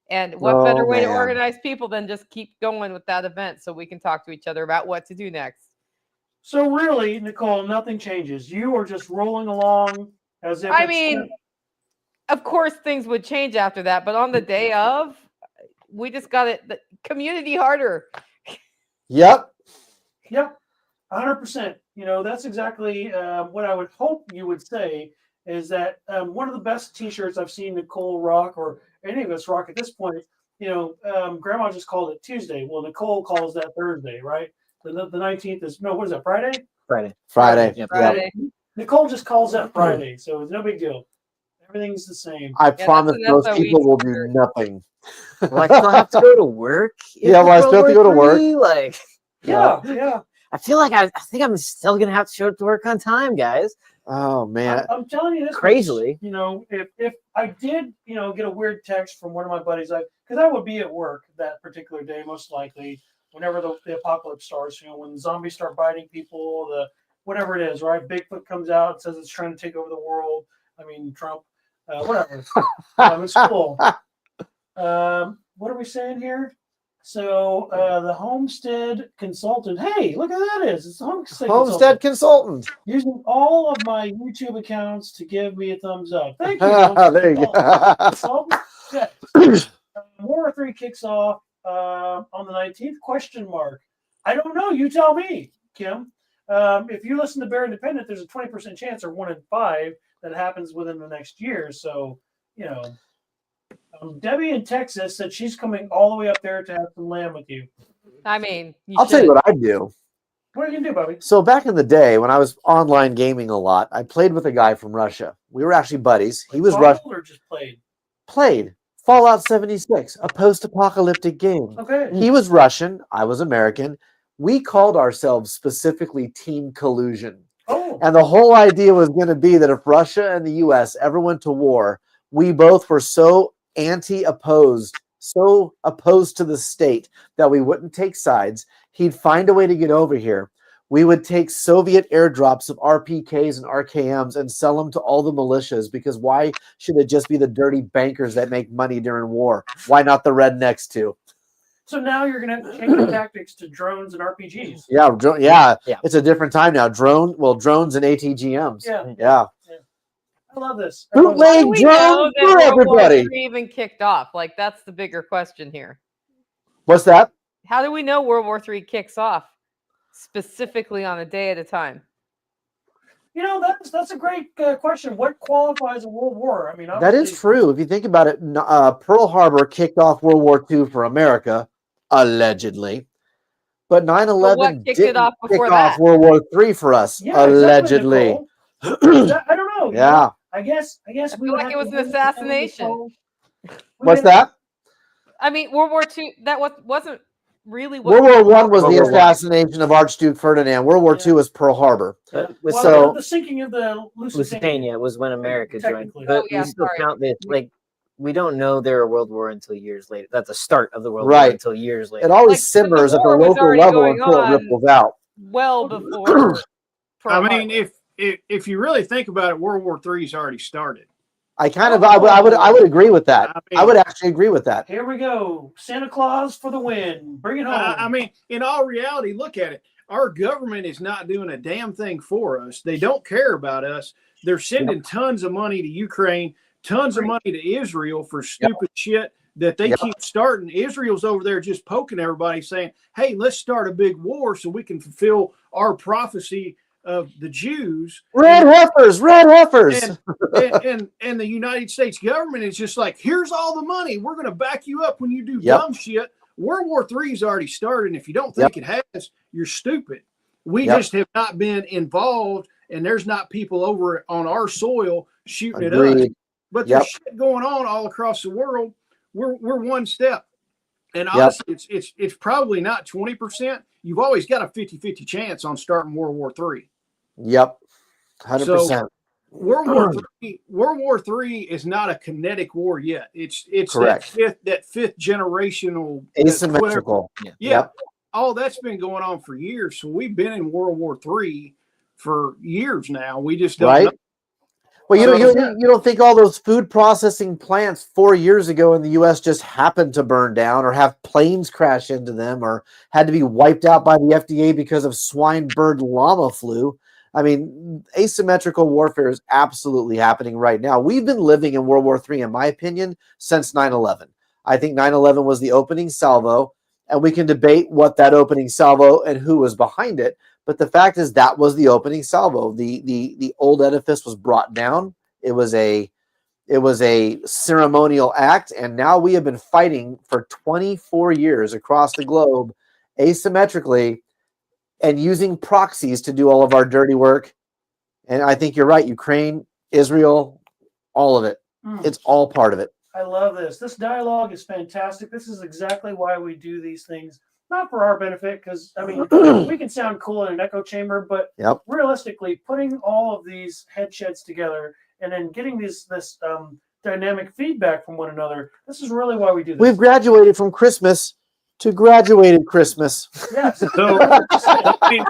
S4: And what better way to organize people than just keep going with that event so we can talk to each other about what to do next.
S2: So really, Nicole, nothing changes. You are just rolling along As if
S4: I
S2: it's-
S4: mean, of course things would change after that, but on the day of, we just got it. The community harder.
S3: Yep.
S2: Yep, 100%. You know, that's exactly what I would hope you would say is that one of the best T-shirts I've seen Nicole rock or any of us rock at this point. You know, Grandma just called it Tuesday. Well, Nicole calls that Thursday, right? The 19th is no, what is that? Friday?
S6: Friday.
S3: Friday.
S6: Yep.
S2: Friday. Nicole just calls that Friday, so it's no big deal. Everything's the same.
S3: I
S4: Yeah,
S3: promise
S4: that's
S3: those
S4: what we
S3: people will do
S4: t-shirt.
S3: nothing.
S6: Well, I still have to go to work.
S3: Yeah, well, I still have to go to work.
S6: Like,
S2: Yeah.
S6: I feel like I think I'm still gonna have to show up to work on time, guys.
S3: Oh man.
S2: I'm telling you this.
S6: Crazily.
S2: Much, you know, if I did, you know, get a weird text from one of my buddies, because I would be at work that particular day, most likely, whenever the apocalypse starts. You know, when the zombies start biting people, the whatever it is, right? Bigfoot comes out and says it's trying to take over the world. I mean, Trump, whatever. It's cool. What are we saying here? So the homestead consultant. Hey, look at that! It's the
S3: Homestead consultant.
S2: using all of my YouTube accounts to give me a thumbs up. Thank you.
S3: There you go.
S2: Consultant. Yes. World War III kicks off on the 19th? Question mark. I don't know. You tell me, Kim. If you listen to Bear Independent, there's a 20% chance, or 1 in 5, that happens within the next year. So, you know. Debbie in Texas said she's coming all the way up there to have some lamb with you.
S4: I mean,
S3: I'll tell you what I do.
S2: What are you gonna do, Bobby?
S3: So back in the day when I was online gaming a lot, I played with a guy from Russia. We were actually buddies. He was Russian.
S2: Or just played?
S3: Played Fallout 76, a post-apocalyptic game.
S2: Okay.
S3: He was Russian. I was American. We called ourselves specifically Team Collusion.
S2: Oh.
S3: And the whole idea was going to be that if Russia and the U.S. ever went to war, we both were so opposed to the state that we wouldn't take sides. He'd find a way to get over here. We would take Soviet airdrops of RPKs and RKMs and sell them to all the militias, because why should it just be the dirty bankers that make money during war? Why not the rednecks too?
S2: So now you're gonna have to change your tactics to drones and RPGs.
S3: Yeah. It's a different time now. Drones and ATGMs.
S2: Yeah. I love this.
S3: Bootleg
S4: we
S3: drone
S4: know that
S3: for
S4: World War
S3: everybody.
S4: III even kicked off? Like, that's the bigger question here.
S3: What's that?
S4: How do we know World War III kicks off specifically on a day at a time?
S2: You know, that's a great question. What qualifies a world war? I mean,
S3: That is true. If you think about it, Pearl Harbor kicked off World War II for America, allegedly. But 9/11
S4: what kicked
S3: didn't
S4: it off
S3: kick
S4: before
S3: off
S4: that?
S3: World War III for us,
S2: Yeah,
S3: allegedly.
S2: Exactly, I don't know.
S3: Yeah.
S2: I guess
S4: I
S2: we
S4: feel
S2: would
S4: like
S2: have
S4: it was
S2: to
S4: an
S2: do
S4: assassination.
S3: What's that?
S4: I mean, World War II, that wasn't really
S3: World War I was
S6: World
S3: the
S6: War I.
S3: assassination of Archduke Ferdinand. World War II was Pearl Harbor.
S2: Yeah.
S6: With
S2: Well,
S3: so-
S2: the sinking of the
S6: Lusitania was when America joined,
S2: Technically.
S6: but
S4: Oh, yeah,
S6: we still
S4: sorry.
S6: count this. Like, we don't know they're a world war until years later. That's the start of the world war
S3: Right.
S6: until years later.
S3: It always
S4: Like, the
S3: simmers at the
S4: war was
S3: local
S4: already
S3: level
S4: going
S3: until it
S4: on.
S3: ripples out.
S4: well before Pearl
S5: I mean,
S4: Harbor.
S5: if you really think about it, World War III's already started.
S3: I would agree with that. I would actually agree with that.
S2: Here we go. Santa Claus for the win. Bring it home.
S5: I mean, in all reality, look at it. Our government is not doing a damn thing for us. They don't care about us. They're sending tons of money to Ukraine, tons of money to Israel for stupid shit that they keep starting. Israel's over there just poking everybody, saying, hey, let's start a big war so we can fulfill our prophecy of the Jews.
S3: Red heifers.
S5: And the United States government is just like, here's all the money. We're going to back you up when you do dumb shit. World War III has already started. And if you don't think it has, you're stupid. We just have not been involved, and there's not people over on our soil shooting at us. But there's shit going on all across the world. We're one step. And honestly, it's probably not 20%. You've always got a 50-50 chance on starting World War III.
S3: Yep. 100%.
S5: So, World War III is not a kinetic war yet. It's
S3: correct.
S5: that fifth generational
S3: Asymmetrical.
S5: All that's been going on for years. So we've been in World War III for years now. We just don't know.
S3: Well, you don't think all those food processing plants 4 years ago in the U.S. just happened to burn down, or have planes crash into them, or had to be wiped out by the FDA because of swine bird llama flu? I mean, asymmetrical warfare is absolutely happening right now. We've been living in World War III, in my opinion, since 9/11. I think 9/11 was the opening salvo, and we can debate what that opening salvo and who was behind it. But the fact is that was the opening salvo. The old edifice was brought down. It was a ceremonial act, and now we have been fighting for 24 years across the globe asymmetrically and using proxies to do all of our dirty work. And I think you're right. Ukraine, Israel, all of it. It's all part of it.
S2: I love this. This dialogue is fantastic. This is exactly why we do these things. Not for our benefit, because, I mean, we can sound cool in an echo chamber, but realistically, putting all of these headsheds together and then getting this dynamic feedback from one another, this is really why we do this.
S3: We've graduated from Christmas to graduated Christmas.
S2: Yes.
S5: So I mean,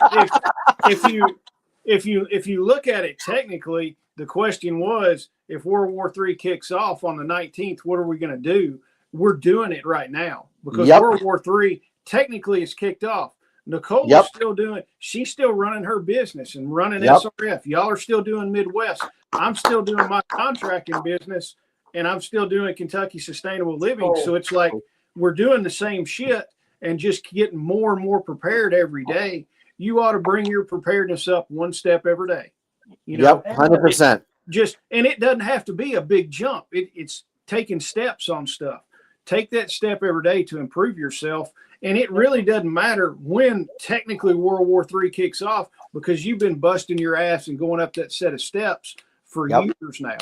S5: if you look at it technically, the question was, if World War III kicks off on the 19th, what are we going to do? We're doing it right now because World War III technically is kicked off. Nicole is still doing, she's still running her business and running SRF. Y'all are still doing Midwest. I'm still doing my contracting business, and I'm still doing Kentucky Sustainable Living. So it's like we're doing the same shit and just getting more and more prepared every day. You ought to bring your preparedness up one step every day. You know,
S3: 100%.
S5: And it doesn't have to be a big jump. It's taking steps on stuff. Take that step every day to improve yourself. And it really doesn't matter when technically World War III kicks off, because you've been busting your ass and going up that set of steps for years now.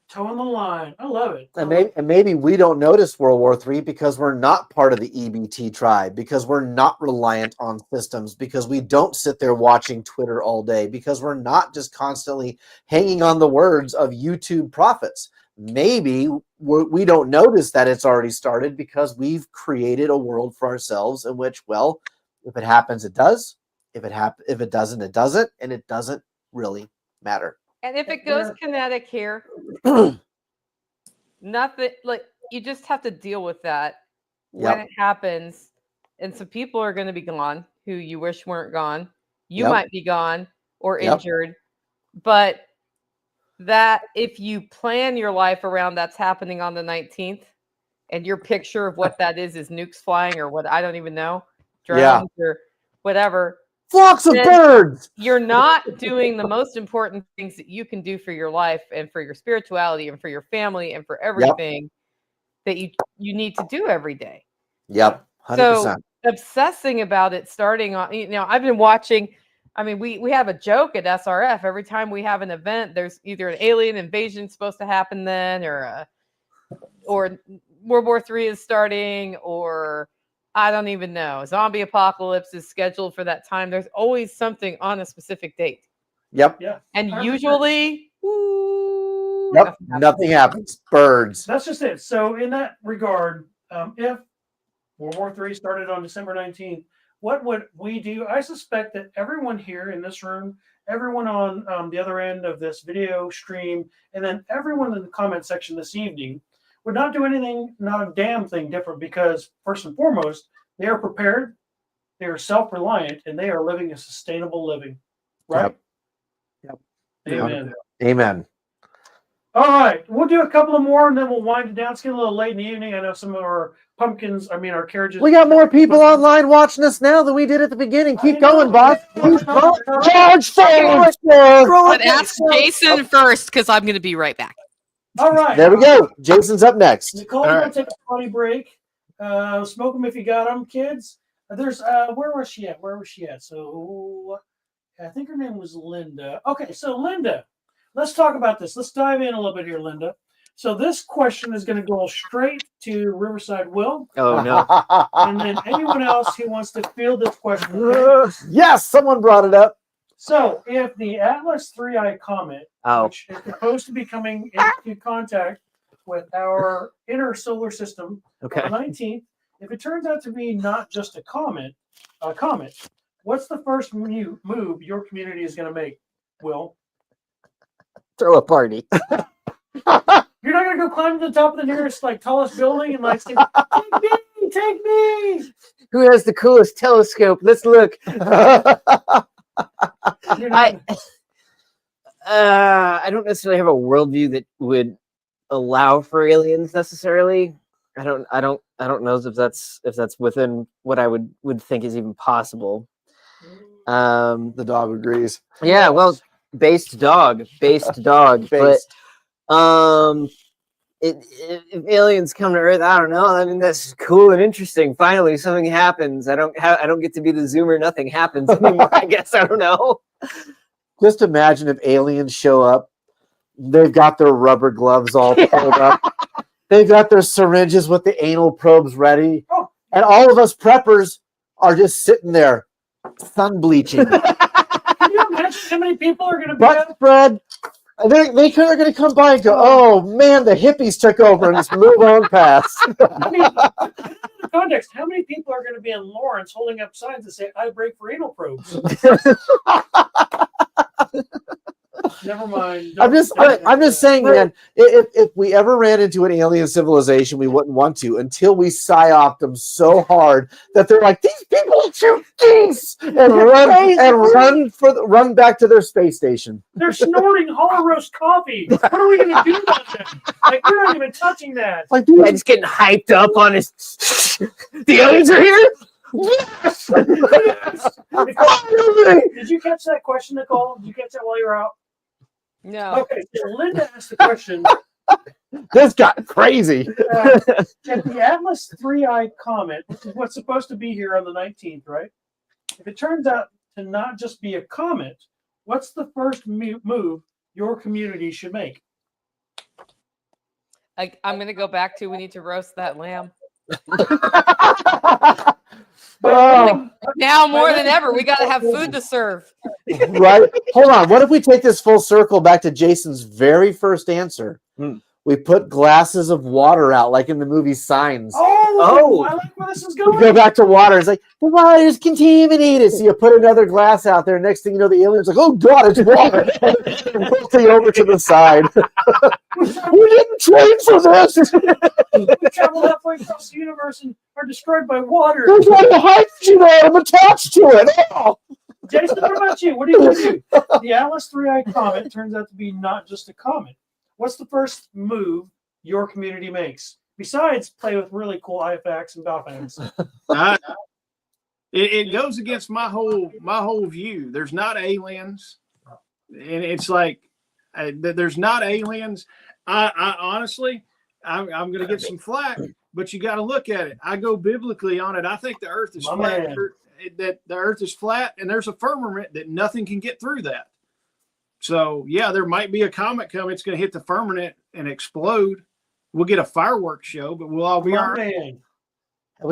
S2: Toeing the line. I love it.
S3: And maybe we don't notice World War III because we're not part of the EBT tribe, because we're not reliant on systems, because we don't sit there watching Twitter all day, because we're not just constantly hanging on the words of YouTube prophets. Maybe we don't notice that it's already started because we've created a world for ourselves in which, well, if it happens, it does. If it doesn't, it doesn't. And it doesn't really matter.
S4: And if it goes kinetic here, nothing, like, you just have to deal with that when it happens. And some people are going to be gone who you wish weren't gone. You might be gone or injured, but that if you plan your life around that's happening on the 19th, and your picture of what that is nukes flying or what, I don't even know, drones or whatever.
S3: Flocks of birds.
S4: You're not doing the most important things that you can do for your life and for your spirituality and for your family and for everything that you need to do every day.
S3: 100%.
S4: So obsessing about it, starting on, I've been watching. I mean, we have a joke at SRF. Every time we have an event, there's either an alien invasion supposed to happen then, or World War III is starting, or I don't even know. Zombie apocalypse is scheduled for that time. There's always something on a specific date.
S2: Yeah.
S4: And usually,
S3: nothing happens. Birds.
S2: That's just it. So in that regard, if World War III started on December 19th, what would we do? I suspect that everyone here in this room, everyone on the other end of this video stream, and then everyone in the comment section this evening would not do anything, not a damn thing different, because first and foremost, they are prepared, they are self-reliant, and they are living a sustainable living. Right?
S3: Yep.
S2: Amen.
S3: Amen.
S2: All right, we'll do a couple of more, and then we'll wind it down. It's getting a little late in the evening. I know some of our our carriages.
S3: We got more people online watching us now than we did at the beginning. Keep going, boss. Charge forward.
S4: But ask Jason first, because I'm going to be right back.
S2: All right.
S3: There we go. Jason's up next.
S2: Nicole, we're going to take a potty break. Smoke them if you got them, kids. There's where was she at? So I think her name was Linda. Okay, so Linda, let's talk about this. Let's dive in a little bit here, Linda. So this question is going to go straight to Riverside Will.
S6: Oh, no.
S2: And then anyone else who wants to field this question. Okay?
S3: Yes, someone brought it up.
S2: So if the Atlas 3I comet, which is supposed to be coming into contact with our inner solar system on the 19th, if it turns out to be not just a comet, what's the first move your community is going to make, Will?
S6: Throw a party.
S2: You're not going to go climb to the top of the nearest, tallest building and say, take me.
S6: Who has the coolest telescope? Let's look. I don't necessarily have a worldview that would allow for aliens necessarily. I don't know if that's within what I would think is even possible.
S3: The dog agrees.
S6: Yeah, well, based dog.
S3: Based.
S6: But if aliens come to Earth, I don't know. I mean, that's cool and interesting. Finally, something happens. I don't get to be the Zoomer. Nothing happens anymore. I guess I don't know.
S3: Just imagine if aliens show up. They've got their rubber gloves all pulled up. They've got their syringes with the anal probes ready, and all of us preppers are just sitting there, sun bleaching.
S2: Can you imagine how many people are going to be
S3: Butt spread. They are going to come by and go, "Oh man, the hippies took over," and just move on past.
S2: I mean, in the context, how many people are going to be in Lawrence holding up signs that say "I break for anal probes"? Never mind.
S3: I'm just saying, man. If we ever ran into an alien civilization, we wouldn't want to until we psyoped them so hard that they're like, these people shoot geese and run back to their space station.
S2: They're snorting hollow roast coffee. What are we going to do about that? Like, we're not even touching that.
S3: Like,
S6: I'm just getting hyped up on his. The aliens are here. Yes!
S2: Did you catch that question, Nicole? Did you catch that while you were out?
S4: No.
S2: Okay, so Linda asked the question.
S3: This got crazy.
S2: If the Atlas 3I comet, which is what's supposed to be here on the 19th, right? If it turns out to not just be a comet, what's the first move your community should make?
S4: I'm going to go back to we need to roast that lamb. Now more than ever, we got to have food to serve.
S3: Right? Hold on. What if we take this full circle back to Jason's very first answer? We put glasses of water out, like in the movie Signs.
S2: Oh, I like where this is going.
S3: We go back to water. It's like, the water is contaminated. So you put another glass out there. Next thing you know, the alien's like, oh, God, it's water. Moving over to the side. We didn't train for this.
S2: We travel halfway across the universe and are destroyed by water.
S3: There's like a hydrogen atom attached to it. Oh.
S2: Jason, what about you? What do you do? The Atlas 3I comet turns out to be not just a comet. What's the first move your community makes? Besides play with really cool IFACs and Balfans.
S5: It goes against my whole view. There's not aliens, and it's like there's not aliens. I honestly, I'm going to get some flack, but you got to look at it. I go biblically on it. I think the Earth is flat. That the Earth is flat, and there's a firmament that nothing can get through that. So yeah, there might be a comet coming. It's going to hit the firmament and explode. We'll get a fireworks show, but we'll all be all right.
S3: Have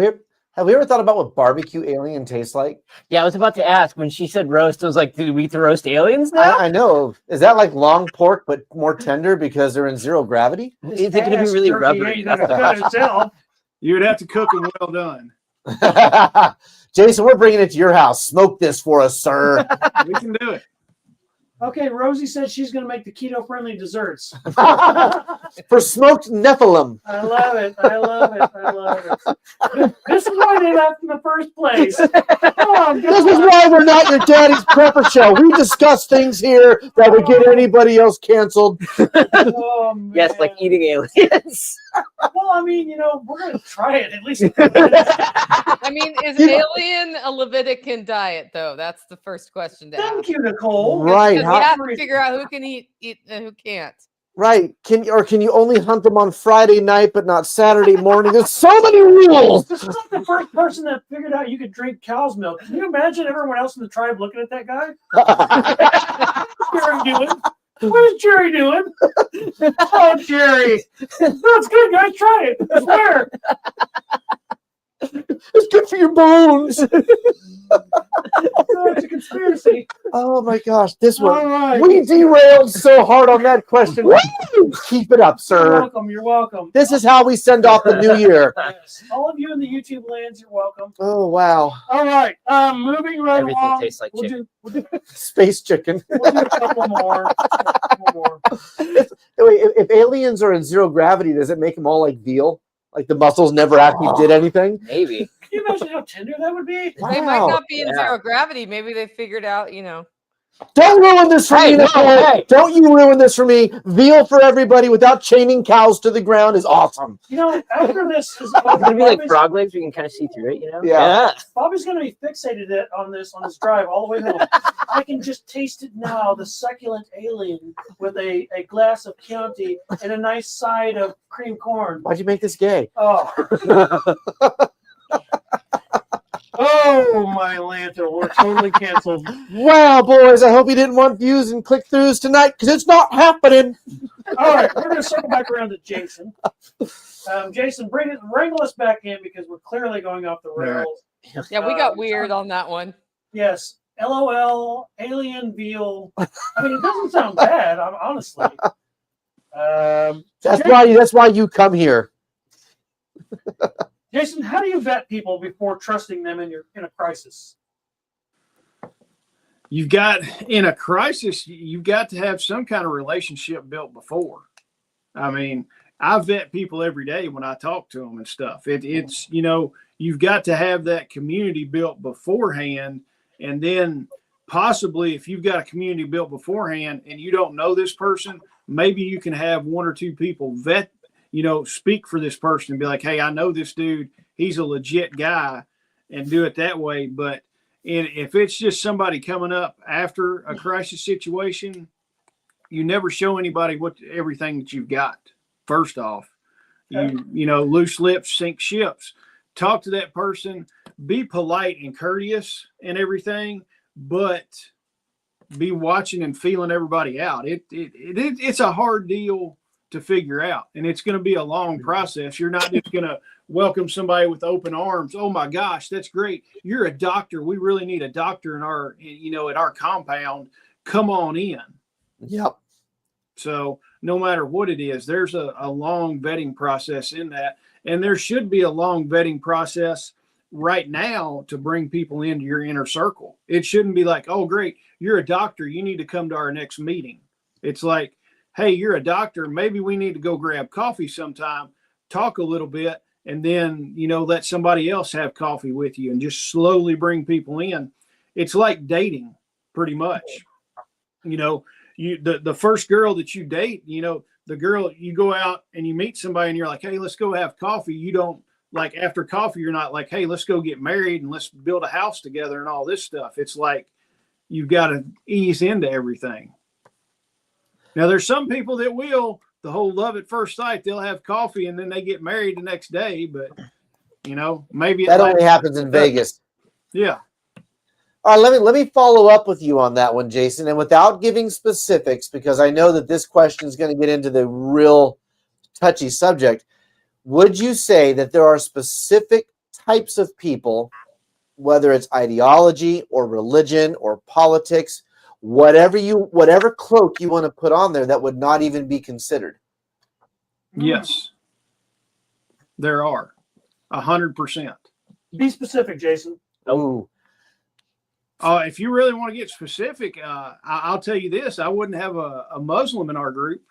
S3: we ever thought about what barbecue alien tastes like?
S6: Yeah, I was about to ask when she said roast. I was like, do we get to roast aliens now?
S3: I know. Is that like long pork but more tender because they're in zero gravity?
S6: You think it'd be really rubbery?
S5: You would have to cook them well done.
S3: Jason, we're bringing it to your house. Smoke this for us, sir.
S5: We can do it.
S2: Okay, Rosie says she's going to make the keto-friendly desserts.
S3: For smoked Nephilim.
S2: I love it. I love it. I love it. This is why they left in the first place. Oh,
S3: this is why we're not your daddy's prepper show. We discuss things here that would get anybody else canceled.
S2: Oh,
S6: yes, like eating aliens.
S2: Well, I mean, we're going to try it at least.
S4: I mean, is alien a Levitican diet, though? That's the first question to ask.
S2: Thank you, Nicole.
S3: Right.
S4: You have to figure out who can eat and who can't.
S3: Right. Can you only hunt them on Friday night but not Saturday morning? There's so many rules.
S2: This is not the first person that figured out you could drink cow's milk. Can you imagine everyone else in the tribe looking at that guy? What's Jerry doing? What is Jerry doing? Oh, Jerry. That's good, guys. Try it. I swear.
S3: It's good for your bones.
S2: It's a conspiracy.
S3: Oh my gosh, this one.
S2: Right.
S3: We derailed so hard on that question. Keep it up, sir.
S2: You're welcome. You're welcome.
S3: This is how we send off the new year.
S2: Yes. All of you in the YouTube lands, you're welcome.
S3: Oh wow.
S2: All right. Moving right
S6: Everything
S2: along.
S6: tastes like chicken.
S2: We'll do
S3: Space chicken.
S2: a couple more.
S3: If aliens are in zero gravity, does it make them all like veal? Like the muscles never actually did anything?
S6: Maybe.
S2: you imagine how tender that would be?
S4: They might
S3: Wow.
S4: not be in
S6: Yeah.
S4: zero gravity. Maybe they figured out,
S3: Don't ruin this for me,
S6: Hey, no,
S3: Nicole.
S6: hey.
S3: Don't you ruin this for me. Veal for everybody without chaining cows to the ground is awesome.
S2: After this is
S6: It's gonna be like
S2: Bobby's,
S6: frog legs. You can kind of see through it, you know.
S3: Yeah.
S2: Bobby's going to be fixated on this drive all the way home. I can just taste it now, the succulent alien with a glass of Chianti and a nice side of cream corn.
S3: Why'd you make this gay?
S2: Oh. Oh, my Lanta, we're totally canceled.
S3: Wow, boys, I hope you didn't want views and click-throughs tonight because it's not happening.
S2: All right, we're going to circle back around to Jason. Jason, wrangle us back in because we're clearly going off the rails.
S4: yeah, we got weird on that one.
S2: Yes, LOL, alien veal. I mean, it doesn't sound bad, honestly.
S3: That's why you come here.
S2: Jason, how do you vet people before trusting them in a crisis?
S5: In a crisis, you've got to have some kind of relationship built before. I mean, I vet people every day when I talk to them and stuff. It's you've got to have that community built beforehand, and then possibly if you've got a community built beforehand and you don't know this person, maybe you can have one or two people vet, speak for this person and be like, hey, I know this dude, he's a legit guy, and do it that way. But if it's just somebody coming up after a crisis situation, you never show anybody everything that you've got. First off, loose lips sink ships. Talk to that person, be polite and courteous and everything, but be watching and feeling everybody out. It's a hard deal to figure out, and it's going to be a long process. You're not just going to welcome somebody with open arms. Oh my gosh, that's great. You're a doctor. We really need a doctor at our compound. Come on in.
S3: Yep.
S5: So no matter what it is, there's a long vetting process in that. And there should be a long vetting process right now to bring people into your inner circle. It shouldn't be like, oh, great, you're a doctor, you need to come to our next meeting. It's like, hey, you're a doctor, maybe we need to go grab coffee sometime, talk a little bit, and then, let somebody else have coffee with you and just slowly bring people in. It's like dating pretty much. The first girl that you date, the girl, you go out and you meet somebody and you're like, hey, let's go have coffee. You don't like after coffee, you're not like, hey, let's go get married and let's build a house together and all this stuff. It's like you've got to ease into everything. Now, there's some people that will, the whole love at first sight, they'll have coffee and then they get married the next day. But, maybe
S3: that only happens in Vegas.
S5: Yeah.
S3: All right, let me follow up with you on that one, Jason, and without giving specifics, because I know that this question is going to get into the real touchy subject. Would you say that there are specific types of people, whether it's ideology or religion or politics, whatever cloak you want to put on there, that would not even be considered?
S5: Yes, there are 100%.
S2: Be specific, Jason.
S3: Oh.
S5: If you really want to get specific, I'll tell you this: I wouldn't have a Muslim in our group.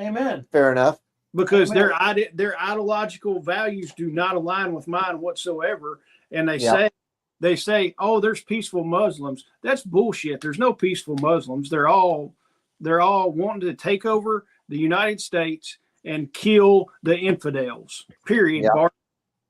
S2: Amen.
S3: Fair enough.
S5: Because their ideological values do not align with mine whatsoever, and they say, oh, there's peaceful Muslims. That's bullshit. There's no peaceful Muslims. They're all wanting to take over the United States and kill the infidels. Period.
S3: Yep.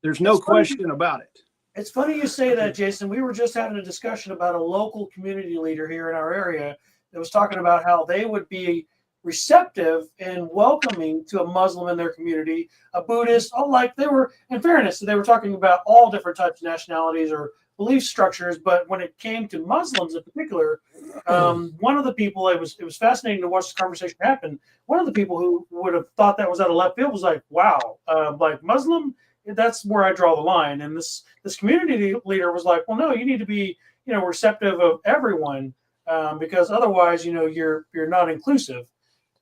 S5: There's no question about it.
S2: It's funny you say that, Jason. We were just having a discussion about a local community leader here in our area that was talking about how they would be receptive and welcoming to a Muslim in their community, a Buddhist, they were, in fairness, they were talking about all different types of nationalities or belief structures. But when it came to Muslims in particular, one of the people, it was fascinating to watch this conversation happen. One of the people who would have thought that was out of left field was like, wow, like Muslim, that's where I draw the line. And this community leader was like, well, no, you need to be, receptive of everyone, because otherwise, you're not inclusive.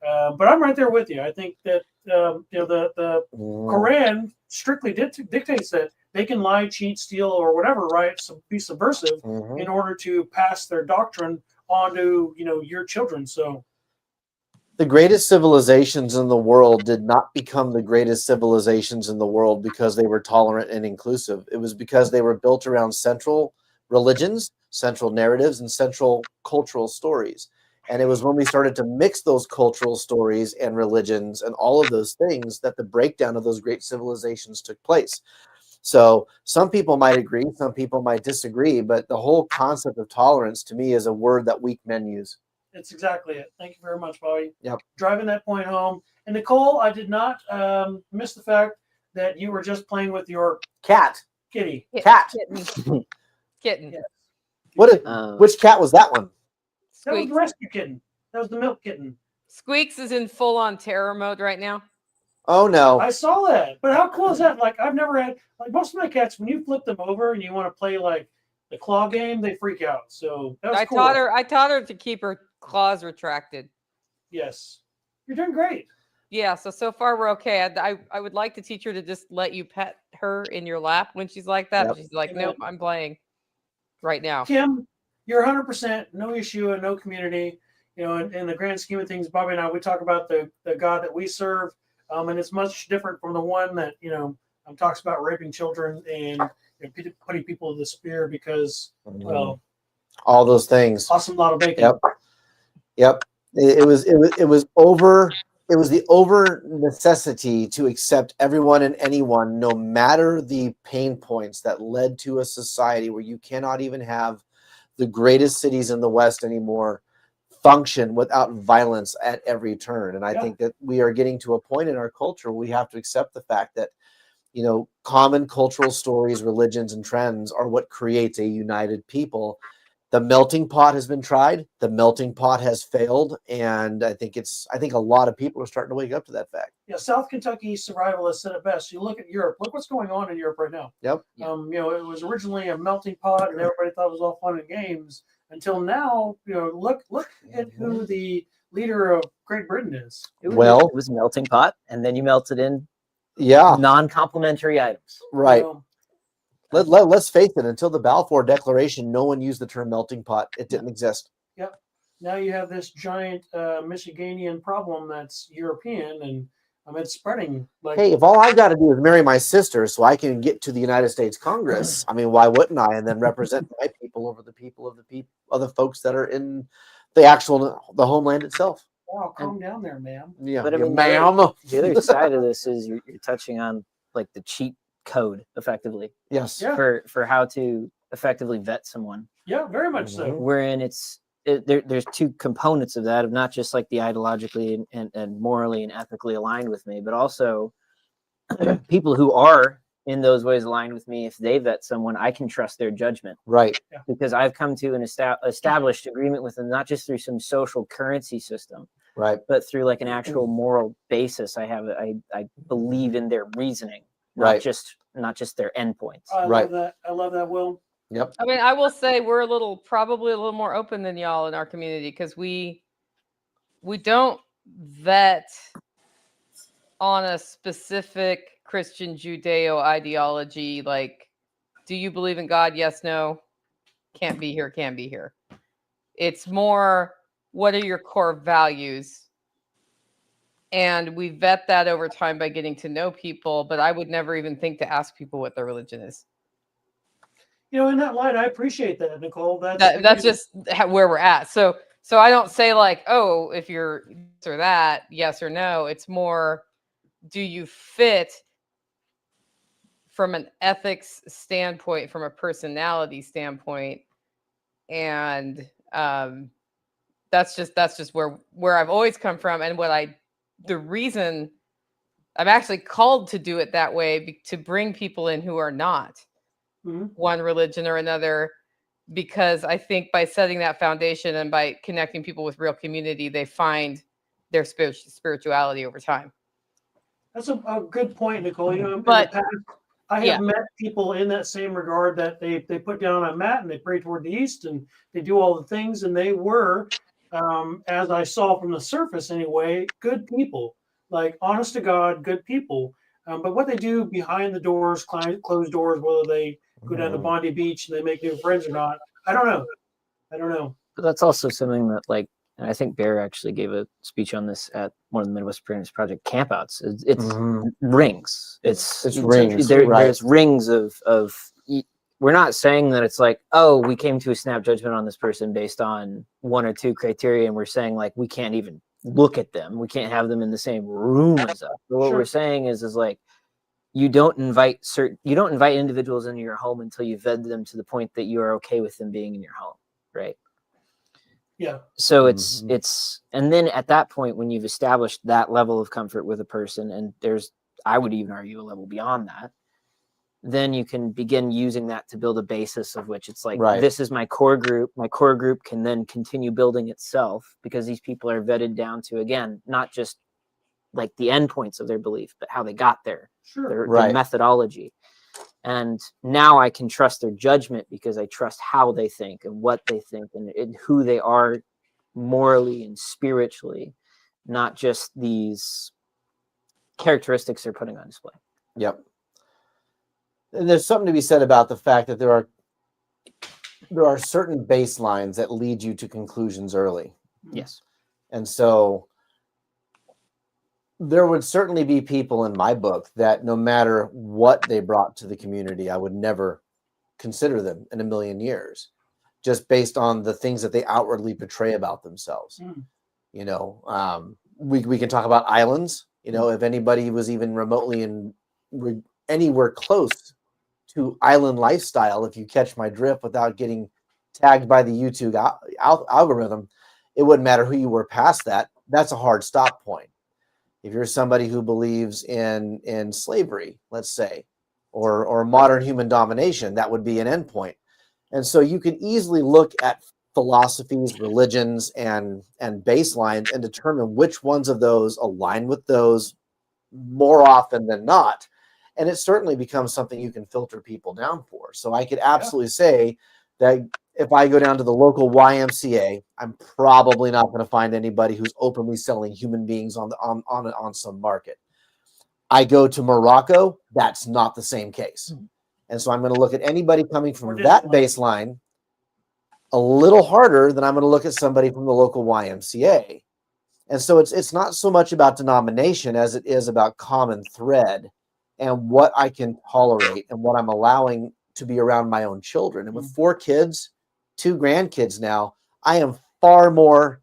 S2: But I'm right there with you. I think that the Quran strictly dictates that they can lie, cheat, steal, or whatever, right? Be subversive in order to pass their doctrine on to your children. So
S3: The greatest civilizations in the world did not become the greatest civilizations in the world because they were tolerant and inclusive. It was because they were built around central religions, central narratives, and central cultural stories. And it was when we started to mix those cultural stories and religions and all of those things that the breakdown of those great civilizations took place. So some people might agree, some people might disagree, but the whole concept of tolerance to me is a word that weak men use.
S2: It's exactly it. Thank you very much, Bobby.
S3: Yep.
S2: Driving that point home. And Nicole, I did not miss the fact that you were just playing with your
S3: Cat.
S2: kitty.
S3: Cat.
S4: Kitten.
S2: Yeah.
S3: Which cat was that one?
S2: That was
S4: Squeaks.
S2: the rescue kitten. That was the milk kitten.
S4: Squeaks is in full on terror mode right now.
S3: Oh no.
S2: I saw that. But how cool is that? Like, I've never had, like, most of my cats, when you flip them over and you want to play like the claw game, they freak out. So that was
S4: I
S2: cool.
S4: taught her to keep her claws retracted.
S2: Yes. You're doing great.
S4: Yeah, so far we're okay. I would like to teach her to just let you pet her in your lap when she's like that. But she's like,
S2: Amen.
S4: nope, I'm playing right now.
S2: Kim, you're 100% no issue and no community. You know, in the grand scheme of things, Bobby and I, we talk about the God that we serve, and it's much different from the one that, you know, talks about raping children and, you know, putting people to the spear because, well,
S3: all those things.
S2: awesome lot of bacon.
S3: Yep. It was the over necessity to accept everyone and anyone, no matter the pain points that led to a society where you cannot even have the greatest cities in the West anymore function without violence at every turn. And I think that we are getting to a point in our culture where we have to accept the fact that, you know, common cultural stories, religions, and trends are what creates a united people. The melting pot has been tried. The melting pot has failed, and I think a lot of people are starting to wake up to that fact.
S2: Yeah, South Kentucky survivalists said it best. You look at Europe. Look what's going on in Europe right now.
S3: Yep.
S2: You know, it was originally a melting pot, and everybody thought it was all fun and games. Until now, you know, look at who the leader of Great Britain is.
S6: It was a melting pot, and then you melted in non-complementary items.
S3: Right.
S2: You know,
S3: Let's face it, until the Balfour Declaration, no one used the term melting pot. It didn't exist.
S2: Yep. Now you have this giant Michiganian problem that's European, and it's spreading. Like,
S3: hey, if all I've got to do is marry my sister so I can get to the United States Congress, I mean, why wouldn't I? And then represent my people over the people of the folks that are in the homeland itself.
S2: wow, calm down there, ma'am.
S3: Yeah,
S6: But I mean,
S3: ma'am.
S6: The other side of this is you're touching on like the cheat code, effectively.
S3: Yes.
S2: Yeah.
S6: For how to effectively vet someone.
S2: Yeah, very much so.
S6: Wherein there's two components of that, of not just like the ideologically and morally and ethically aligned with me, but also people who are in those ways aligned with me. If they vet someone, I can trust their judgment.
S3: Right.
S2: Yeah.
S6: Because I've come to an established agreement with them, not just through some social currency system,
S3: Right.
S6: but through like an actual moral basis. I believe in their reasoning, not
S3: Right.
S6: just their endpoints.
S2: I
S3: Right.
S2: love that. I love that, Will.
S3: Yep.
S4: I mean, I will say we're probably a little more open than y'all in our community because we don't vet on a specific Christian Judeo ideology. Like, do you believe in God? Yes, no. Can't be here, can be here. It's more, what are your core values? And we vet that over time by getting to know people, but I would never even think to ask people what their religion is.
S2: You know, in that light, I appreciate that, Nicole.
S4: That's just where we're at. So I don't say like, oh, if you're this or that, yes or no. It's more, do you fit from an ethics standpoint, from a personality standpoint, and that's just where I've always come from, and the reason I'm actually called to do it that way, to bring people in who are not one religion or another, because I think by setting that foundation and by connecting people with real community, they find their spirituality over time.
S2: That's a good point, Nicole. You know,
S4: But-
S2: in the past, I have met people in that same regard, that they put down a mat and they pray toward the east and they do all the things, and they were, as I saw from the surface anyway, good people, like honest to God, good people. But what they do behind the doors, closed doors, whether they go down to Bondi Beach and they make new friends or not, I don't know.
S6: But that's also something that, like, And I think Bear actually gave a speech on this at one of the Midwest Apprentice Project campouts. It's rings. It's
S3: rings.
S6: There's rings of. We're not saying that it's like, oh, we came to a snap judgment on this person based on 1 or 2 criteria, and we're saying like we can't even look at them. We can't have them in the same room as us. But what we're saying is like you don't invite individuals into your home until you vet them to the point that you are okay with them being in your home, right?
S2: Yeah.
S6: So it's and then at that point, when you've established that level of comfort with a person, and I would even argue a level beyond that, then you can begin using that to build a basis of which it's like, this is my core group. My core group can then continue building itself because these people are vetted down to, again, not just like the endpoints of their belief, but how they got there, their methodology. And now I can trust their judgment because I trust how they think and what they think and who they are morally and spiritually, not just these characteristics they're putting on display.
S3: Yep. And there's something to be said about the fact that there are certain baselines that lead you to conclusions early.
S6: Yes.
S3: And so there would certainly be people in my book that no matter what they brought to the community, I would never consider them in a million years, just based on the things that they outwardly portray about themselves. You know, we can talk about islands. You know, if anybody was even remotely anywhere close to island lifestyle, if you catch my drift, without getting tagged by the YouTube algorithm, it wouldn't matter who you were past that. That's a hard stop point. If you're somebody who believes in slavery, let's say, or modern human domination, that would be an endpoint. And so you can easily look at philosophies, religions, and baselines and determine which ones of those align with those more often than not. And it certainly becomes something you can filter people down for. So I could absolutely say that if I go down to the local YMCA, I'm probably not going to find anybody who's openly selling human beings on some market. I go to Morocco, that's not the same case. And so I'm going to look at anybody coming from that baseline a little harder than I'm going to look at somebody from the local YMCA. And so it's not so much about denomination as it is about common thread and what I can tolerate and what I'm allowing to be around my own children. And with 4 kids, 2 grandkids now, I am far more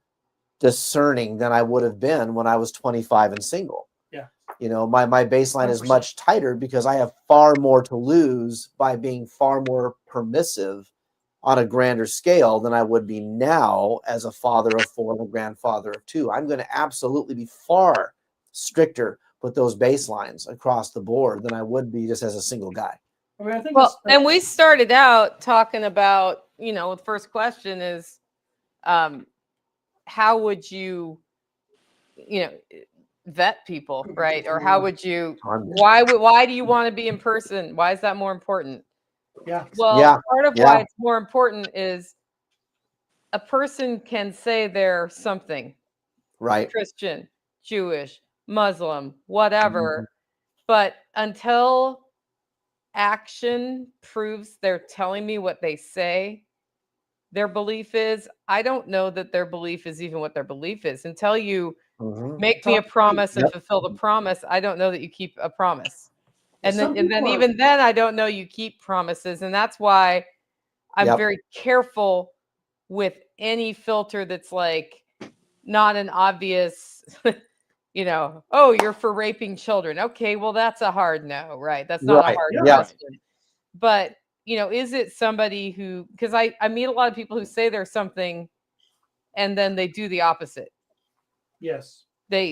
S3: discerning than I would have been when I was 25 and single.
S2: Yeah.
S3: You know, my baseline
S2: 100%.
S3: is much tighter because I have far more to lose by being far more permissive on a grander scale than I would be now as a father of 4 and a grandfather of 2. I'm going to absolutely be far stricter with those baselines across the board than I would be just as a single guy.
S2: I mean, I think
S4: and we started out talking about, you know, the first question is, how would you vet people, right? Or how would you? Why do you want to be in person? Why is that more important?
S2: Yeah.
S4: Well, part of why it's more important is a person can say they're something,
S3: right?
S4: Christian, Jewish, Muslim, whatever, but until action proves they're telling me what they say their belief is, I don't know that their belief is even what their belief is. Until you make me a promise and fulfill the promise, I don't know that you keep a promise. And then even then, I don't know you keep promises. And that's why I'm very careful with any filter that's like not an obvious, you know, oh, you're for raping children. Okay, well, that's a hard no, right? That's not a hard question. But, you know, is it somebody who, because I meet a lot of people who say they're something and then they do the opposite.
S2: Yes.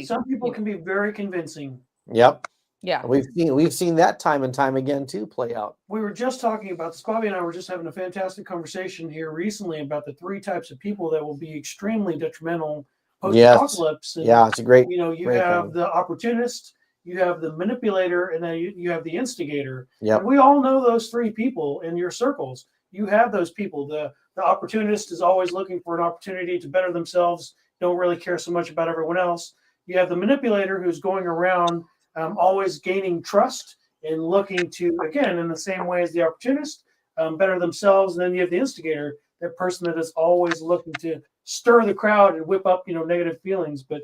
S2: Some people can be very convincing.
S3: Yep.
S4: Yeah.
S3: We've seen that time and time again too play out.
S2: We were just talking about this. Bobby and I were just having a fantastic conversation here recently about the 3 types of people that will be extremely detrimental post-apocalypse.
S3: Yes. It's a great.
S2: You know, you have the opportunist, you have the manipulator, and then you have the instigator.
S3: Yep.
S2: And we all know those 3 people in your circles. You have those people. The opportunist is always looking for an opportunity to better themselves, don't really care so much about everyone else. You have the manipulator who's going around always gaining trust and looking to, again, in the same way as the opportunist, better themselves. And then you have the instigator, that person that is always looking to stir the crowd and whip up, negative feelings. But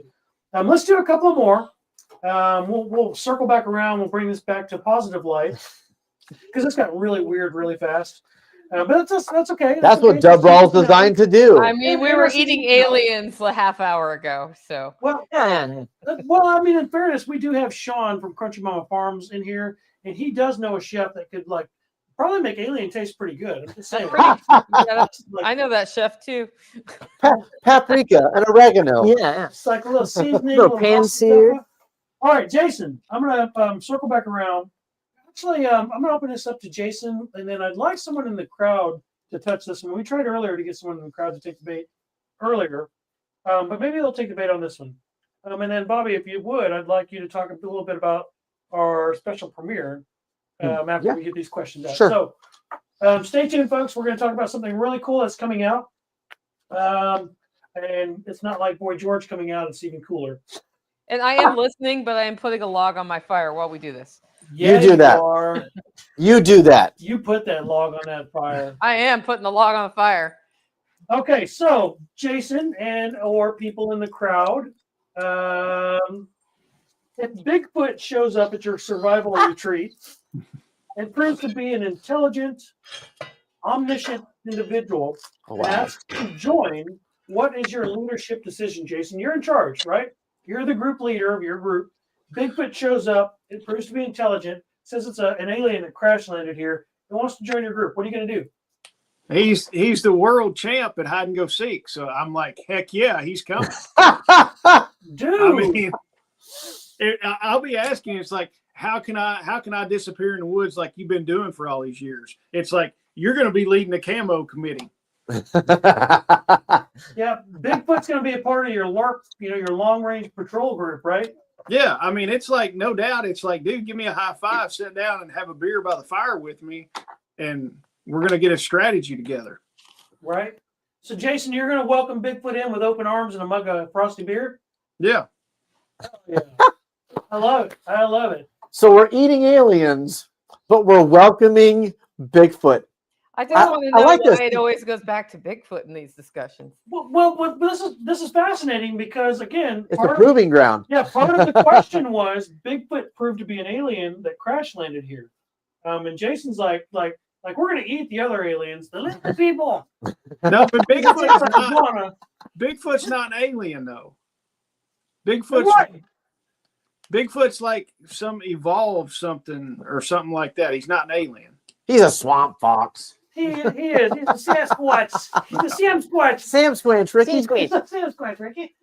S2: let's do a couple of more. We'll circle back around. We'll bring this back to positive light because this got really weird really fast. But that's okay.
S3: That's
S2: okay.
S3: what WROL is designed to do.
S4: I mean, we were eating aliens a half hour ago, so.
S2: Well,
S6: Yeah.
S2: I mean, in fairness, we do have Sean from Crunchy Mama Farms in here, and he does know a chef that could probably make alien taste pretty good. I'm just saying.
S4: I know that chef too.
S3: Paprika and oregano.
S6: Yeah.
S2: It's like a little seasoning,
S6: Little pan seared.
S2: All right, Jason, I'm gonna circle back around. Actually, I'm gonna open this up to Jason, and then I'd like someone in the crowd to touch this one. We tried earlier to get someone in the crowd to take the bait earlier, but maybe they'll take the bait on this one. And then Bobby, if you would, I'd like you to talk a little bit about our special premiere after we get these questions out.
S3: Sure.
S2: So stay tuned, folks. We're going to talk about something really cool that's coming out. And it's not like Boy George coming out. It's even cooler.
S4: And I am listening, but I am putting a log on my fire while we do this.
S2: Yeah,
S3: you do that.
S2: Are.
S3: You do that.
S2: You put that log on that fire.
S4: I am putting the log on the fire.
S2: Okay, so Jason or people in the crowd, if Bigfoot shows up at your survival retreat and proves to be an intelligent, omniscient individual and asks to join, what is your leadership decision, Jason? You're in charge, right? You're the group leader of your group. Bigfoot shows up. It proves to be intelligent. Says it's an alien that crash landed here. It wants to join your group. What are you going to do?
S5: He's the world champ at hide and go seek. So I'm like, heck yeah, he's coming.
S2: Dude,
S5: I mean, I'll be asking. It's like, how can I disappear in the woods like you've been doing for all these years? It's like you're going to be leading the camo committee.
S2: Yeah, Bigfoot's going to be a part of your LARP, your long range patrol group, right?
S5: Yeah, I mean, it's like, no doubt. It's like, dude, give me a high five, sit down and have a beer by the fire with me, and we're going to get a strategy together.
S2: Right. So, Jason, you're going to welcome Bigfoot in with open arms and a mug of frosty beer?
S5: Yeah.
S2: Yeah. I love it. I love it.
S3: So we're eating aliens, but we're welcoming Bigfoot.
S4: I just want to know
S3: like
S4: why
S3: this.
S4: it always goes back to Bigfoot in these discussions.
S2: Well, this is fascinating because, again,
S3: It's a proving ground.
S2: Yeah, part of the question was Bigfoot proved to be an alien that crash landed here. And Jason's like we're going to eat the other aliens, the little people.
S5: No, but
S2: Bigfoot's
S5: Bigfoot's not an alien, though.
S2: What?
S5: Bigfoot's like some evolved something or something like that. He's not an alien.
S3: He's a swamp fox.
S2: He is. He's a Sasquatch. He's a Sam Squatch.
S3: Sam Squinch, Ricky.
S2: He's a Sam Squatch, Ricky.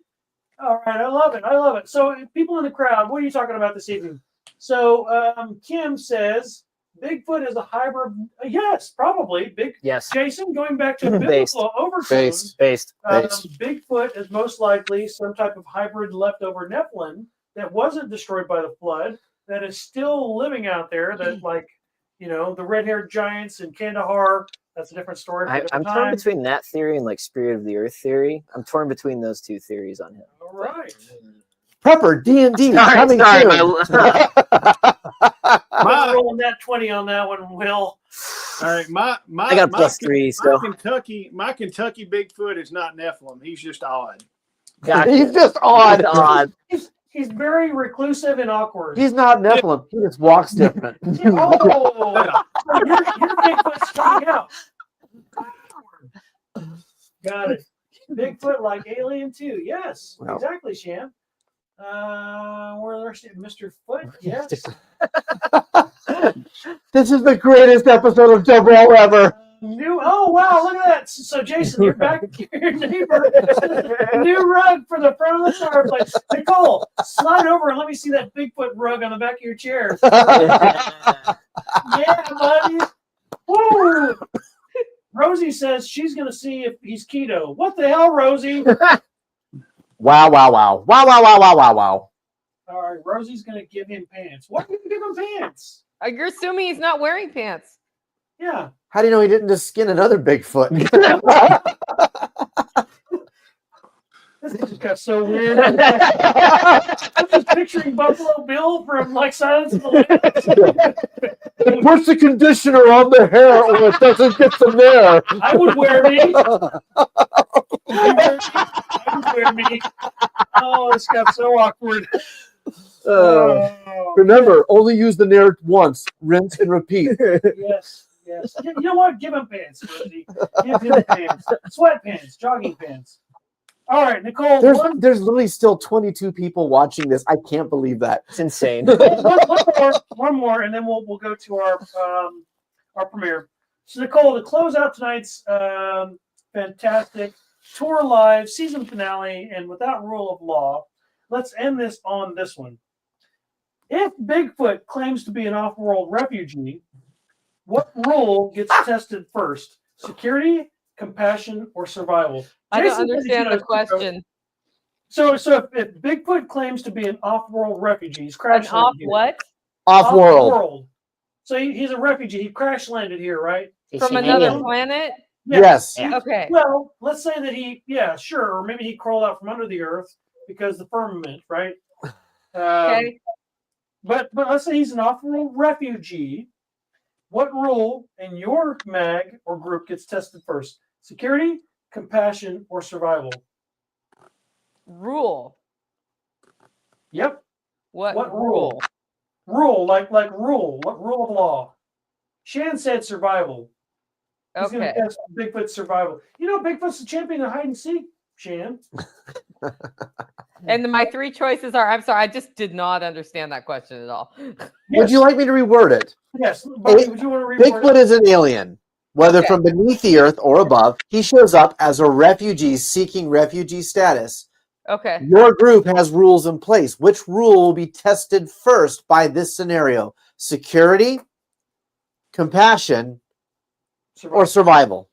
S2: All right, I love it. I love it. So, people in the crowd, what are you talking about this evening? So, Kim says Bigfoot is a hybrid. Yes, probably.
S6: Yes.
S2: Jason, going back to
S6: Based.
S2: biblical overtones,
S6: Based.
S2: Bigfoot is most likely some type of hybrid leftover Nephilim that wasn't destroyed by the flood, that is still living out there. That the red-haired giants in Kandahar. That's a different story.
S6: I'm torn between that theory and like Spirit of the Earth theory. I'm torn between those two theories on him.
S2: All right.
S3: Prepper D&D coming soon.
S2: I'm rolling that 20 on that one, Will.
S5: All right,
S6: I got +3. So
S5: my Kentucky Bigfoot is not Nephilim. He's just odd.
S3: He's just odd.
S2: He's very reclusive and awkward.
S3: He's not Nephilim. He just walks different.
S2: Oh, your Bigfoot's coming out. Got it. Bigfoot like Alien too. Yes,
S3: Wow.
S2: exactly, Sham. Where's Mr. Foot? Yes.
S3: This is the greatest episode of WROL ever.
S2: Oh wow, look at that. So Jason, you're back at your neighbor. New rug for the front of the fireplace. Nicole, slide over and let me see that Bigfoot rug on the back of your chair. Yeah, buddy. Woo! Rosie says she's gonna see if he's keto. What the hell, Rosie?
S3: Wow. Wow.
S2: All right, Rosie's gonna give him pants. What are you gonna give him pants?
S4: You're assuming he's not wearing pants.
S2: Yeah.
S3: How do you know he didn't just skin another Bigfoot?
S2: This just got so weird. I'm just picturing Buffalo Bill from like Silence of the Lambs.
S3: It puts the conditioner on the hair or it doesn't get some there.
S2: I would wear me. I would wear me. Oh, this got so awkward.
S3: Remember, only use the Nair once. Rinse and repeat.
S2: Yes. You know what? Give him pants, Rosie. Give him pants. Sweatpants, jogging pants. All right, Nicole.
S3: There's literally still 22 people watching this. I can't believe that.
S6: It's insane.
S2: One more, and then we'll go to our premiere. So, Nicole, to close out tonight's fantastic Tour Live season finale, and without rule of law, let's end this on this one. If Bigfoot claims to be an off-world refugee, what rule gets tested first? Security, compassion, or survival?
S4: I don't
S2: Jason,
S4: understand the question.
S2: So if Bigfoot claims to be an off-world refugee, he's crash
S4: An off
S2: landed here.
S4: what?
S3: Off-world.
S2: So he's a refugee. He crash landed here, right?
S4: From another planet?
S3: Yes.
S6: Yeah.
S4: Okay.
S2: Well, let's say that sure, or maybe he crawled out from under the earth because the firmament, right?
S4: Okay.
S2: But let's say he's an off-world refugee. What rule in your mag or group gets tested first? Security, compassion, or survival?
S4: Rule.
S2: Yep.
S4: What rule?
S2: Rule, like rule. What rule of law? Shan said survival. He's going
S4: Okay.
S2: to test Bigfoot's survival. You know, Bigfoot's the champion of hide and seek, Shan.
S4: And my three choices are, I'm sorry, I just did not understand that question at all.
S3: Would you like me to reword it?
S2: Yes. Bobby, would you want to reword
S3: Bigfoot
S2: it?
S3: is an alien. Whether
S4: Okay.
S3: from beneath the earth or above, he shows up as a refugee seeking refugee status.
S4: Okay.
S3: Your group has rules in place. Which rule will be tested first by this scenario? Security, compassion, or survival?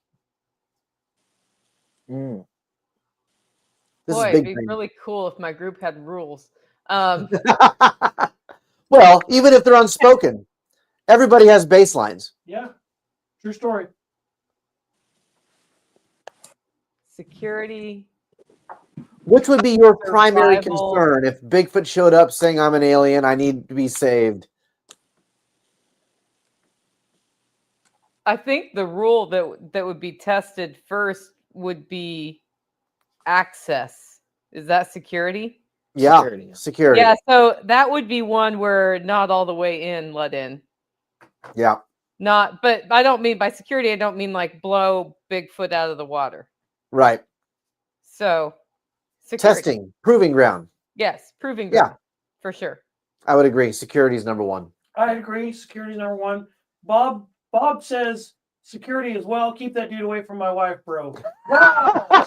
S6: Mm.
S3: This
S4: Boy,
S3: is
S4: it'd
S3: big.
S4: be really cool if my group had rules.
S3: Well, even if they're unspoken, everybody has baselines.
S2: Yeah. True story.
S4: Security.
S3: Which would be your primary
S4: Survival.
S3: concern if Bigfoot showed up saying, I'm an alien, I need to be saved?
S4: I think the rule that would be tested first would be access. Is that security?
S3: Yeah,
S6: Security.
S3: security.
S4: Yeah, so that would be one where not all the way in, let in.
S3: Yeah.
S4: But I don't mean by security, I don't mean like blow Bigfoot out of the water.
S3: Right.
S4: So security.
S3: Testing, proving ground.
S4: Yes, proving
S3: Yeah.
S4: ground, for sure.
S3: I would agree. Security is number one.
S2: I agree. Security is number one. Bob says security as well. Keep that dude away from my wife, bro. Wow.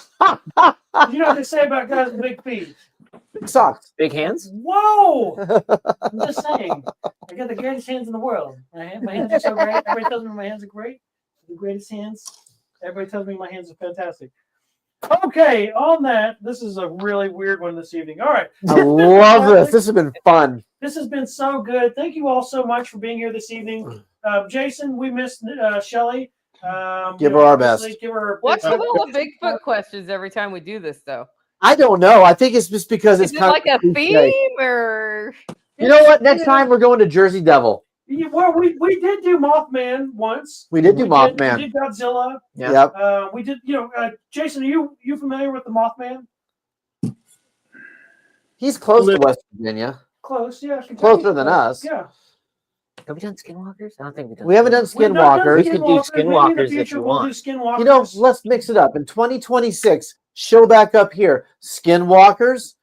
S2: You know what they say about guys with big feet?
S3: Big socks.
S6: Big hands?
S2: Whoa! I'm just saying. I got the greatest hands in the world. My hands are so great. Everybody tells me my hands are great. The greatest hands. Everybody tells me my hands are fantastic. Okay, on that, this is a really weird one this evening. All right.
S3: I love this. This has been fun.
S2: This has been so good. Thank you all so much for being here this evening. Jason, we missed Shelly.
S3: Give her our best.
S2: Give her
S4: What's with all the Bigfoot questions every time we do this, though?
S3: I don't know. I think it's just because it's
S4: Is it
S3: kind
S4: like a
S3: of cliche.
S4: theme or?
S3: You know what? Next time we're going to Jersey Devil.
S2: Well, we did do Mothman once.
S3: We did do Mothman.
S2: We did Godzilla.
S6: Yeah.
S3: Yep.
S2: We did. Jason, are you familiar with the Mothman?
S3: He's close to West Virginia.
S2: Close, yeah. Kentucky's
S3: Closer than
S2: close.
S3: us.
S2: Yeah.
S6: Have we done skinwalkers? I don't think we've done.
S3: We haven't done
S2: We've not done
S3: Skinwalkers.
S6: We could do
S2: Maybe in the
S6: Skinwalkers if
S2: future
S6: you
S2: we'll
S6: want.
S2: do Skinwalkers.
S3: You know, let's mix it up. In 2026, show back up here. Skinwalkers,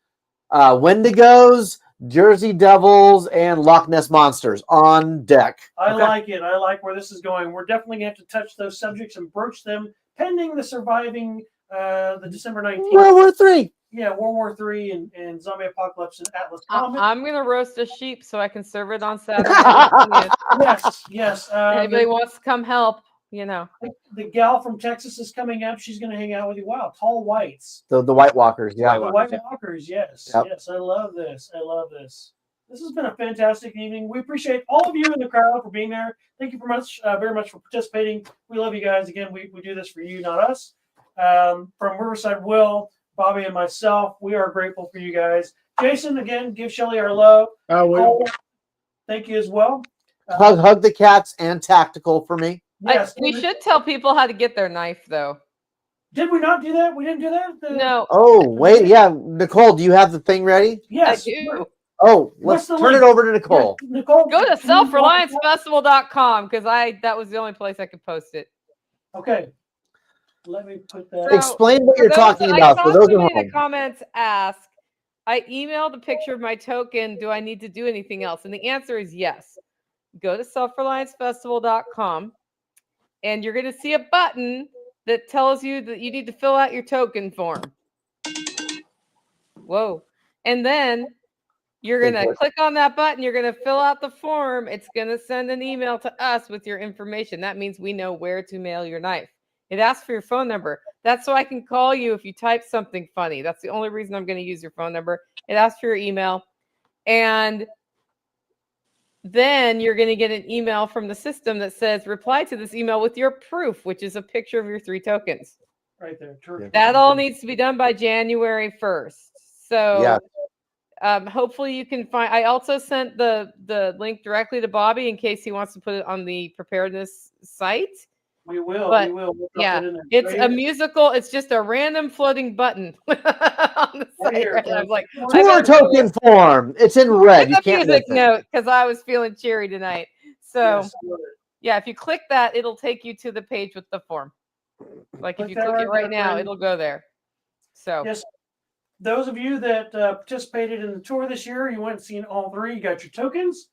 S3: Wendigos, Jersey Devils, and Loch Ness Monsters on deck.
S2: I
S6: Okay.
S2: like it. I like where this is going. We're definitely going to have to touch those subjects and broach them pending the surviving the December 19th.
S3: World War III.
S2: Yeah, World War III and zombie apocalypse and Atlas
S4: I-
S2: Comet.
S4: I'm gonna roast a sheep so I can serve it on Saturday.
S2: Yes.
S4: Anybody wants to come help? You know.
S2: The gal from Texas is coming up. She's going to hang out with you. Wow, tall whites.
S3: The White Walkers, yeah.
S2: The White Walkers, yes.
S3: Yep.
S2: Yes, I love this. I love this. This has been a fantastic evening. We appreciate all of you in the crowd for being there. Thank you very much for participating. We love you guys. Again, we do this for you, not us. From Riverside Will, Bobby and myself, we are grateful for you guys. Jason, again, give Shelly our love.
S5: I will.
S2: Thank you as well.
S3: Hug the cats and Tactical for me.
S2: Yes,
S4: We should tell people how to get their knife, though.
S2: Did we not do that? We didn't do that?
S4: No,
S3: Oh, wait. Yeah. Nicole, do you have the thing ready?
S2: Yes.
S4: I do.
S3: Oh,
S2: What's
S3: let's
S2: the
S3: turn
S2: link?
S3: it over to Nicole.
S2: Yeah, Nicole,
S4: Go to
S2: can you walk us out?
S4: selfreliancefestival.com because that was the only place I could post it.
S2: Okay. Let me put that.
S4: So,
S3: Explain what
S4: for
S3: you're
S4: those
S3: talking
S4: that-
S3: about
S4: I
S3: for
S4: saw
S3: those at
S4: somebody in
S3: home.
S4: the comments ask, I emailed a picture of my token. Do I need to do anything else? And the answer is yes. Go to selfreliancefestival.com and you're going to see a button that tells you that you need to fill out your token form. Whoa. And then you're going to click on that button. You're going to fill out the form. It's going to send an email to us with your information. That means we know where to mail your knife. It asks for your phone number. That's so I can call you if you type something funny. That's the only reason I'm going to use your phone number. It asks for your email. And then you're going to get an email from the system that says, reply to this email with your proof, which is a picture of your 3 tokens.
S2: Right there. Terrific.
S4: That all needs to be done by January 1st. So
S3: Yeah.
S4: hopefully you can find, I also sent the link directly to Bobby in case he wants to put it on the preparedness site.
S2: We will.
S4: But,
S2: We will. We'll drop
S4: Yeah,
S2: it in there.
S4: it's
S2: Right
S4: a
S2: here.
S4: musical. It's just a random floating button on the
S2: Right
S4: site.
S2: here.
S4: Right? I was like,
S3: Tour token form. It's in red.
S4: with
S3: You
S4: a
S3: can't
S4: music
S3: miss it.
S4: note because I was feeling cheery tonight. So
S2: Yes, I love it.
S4: yeah, if you click that, it'll take you to the page with the form. Like if
S2: Click
S4: you
S2: that
S4: click
S2: right
S4: it right
S2: there,
S4: now,
S2: friend.
S4: it'll go there. So
S2: Yes. Those of you that participated in the tour this year, you went and seen all 3. You got your tokens.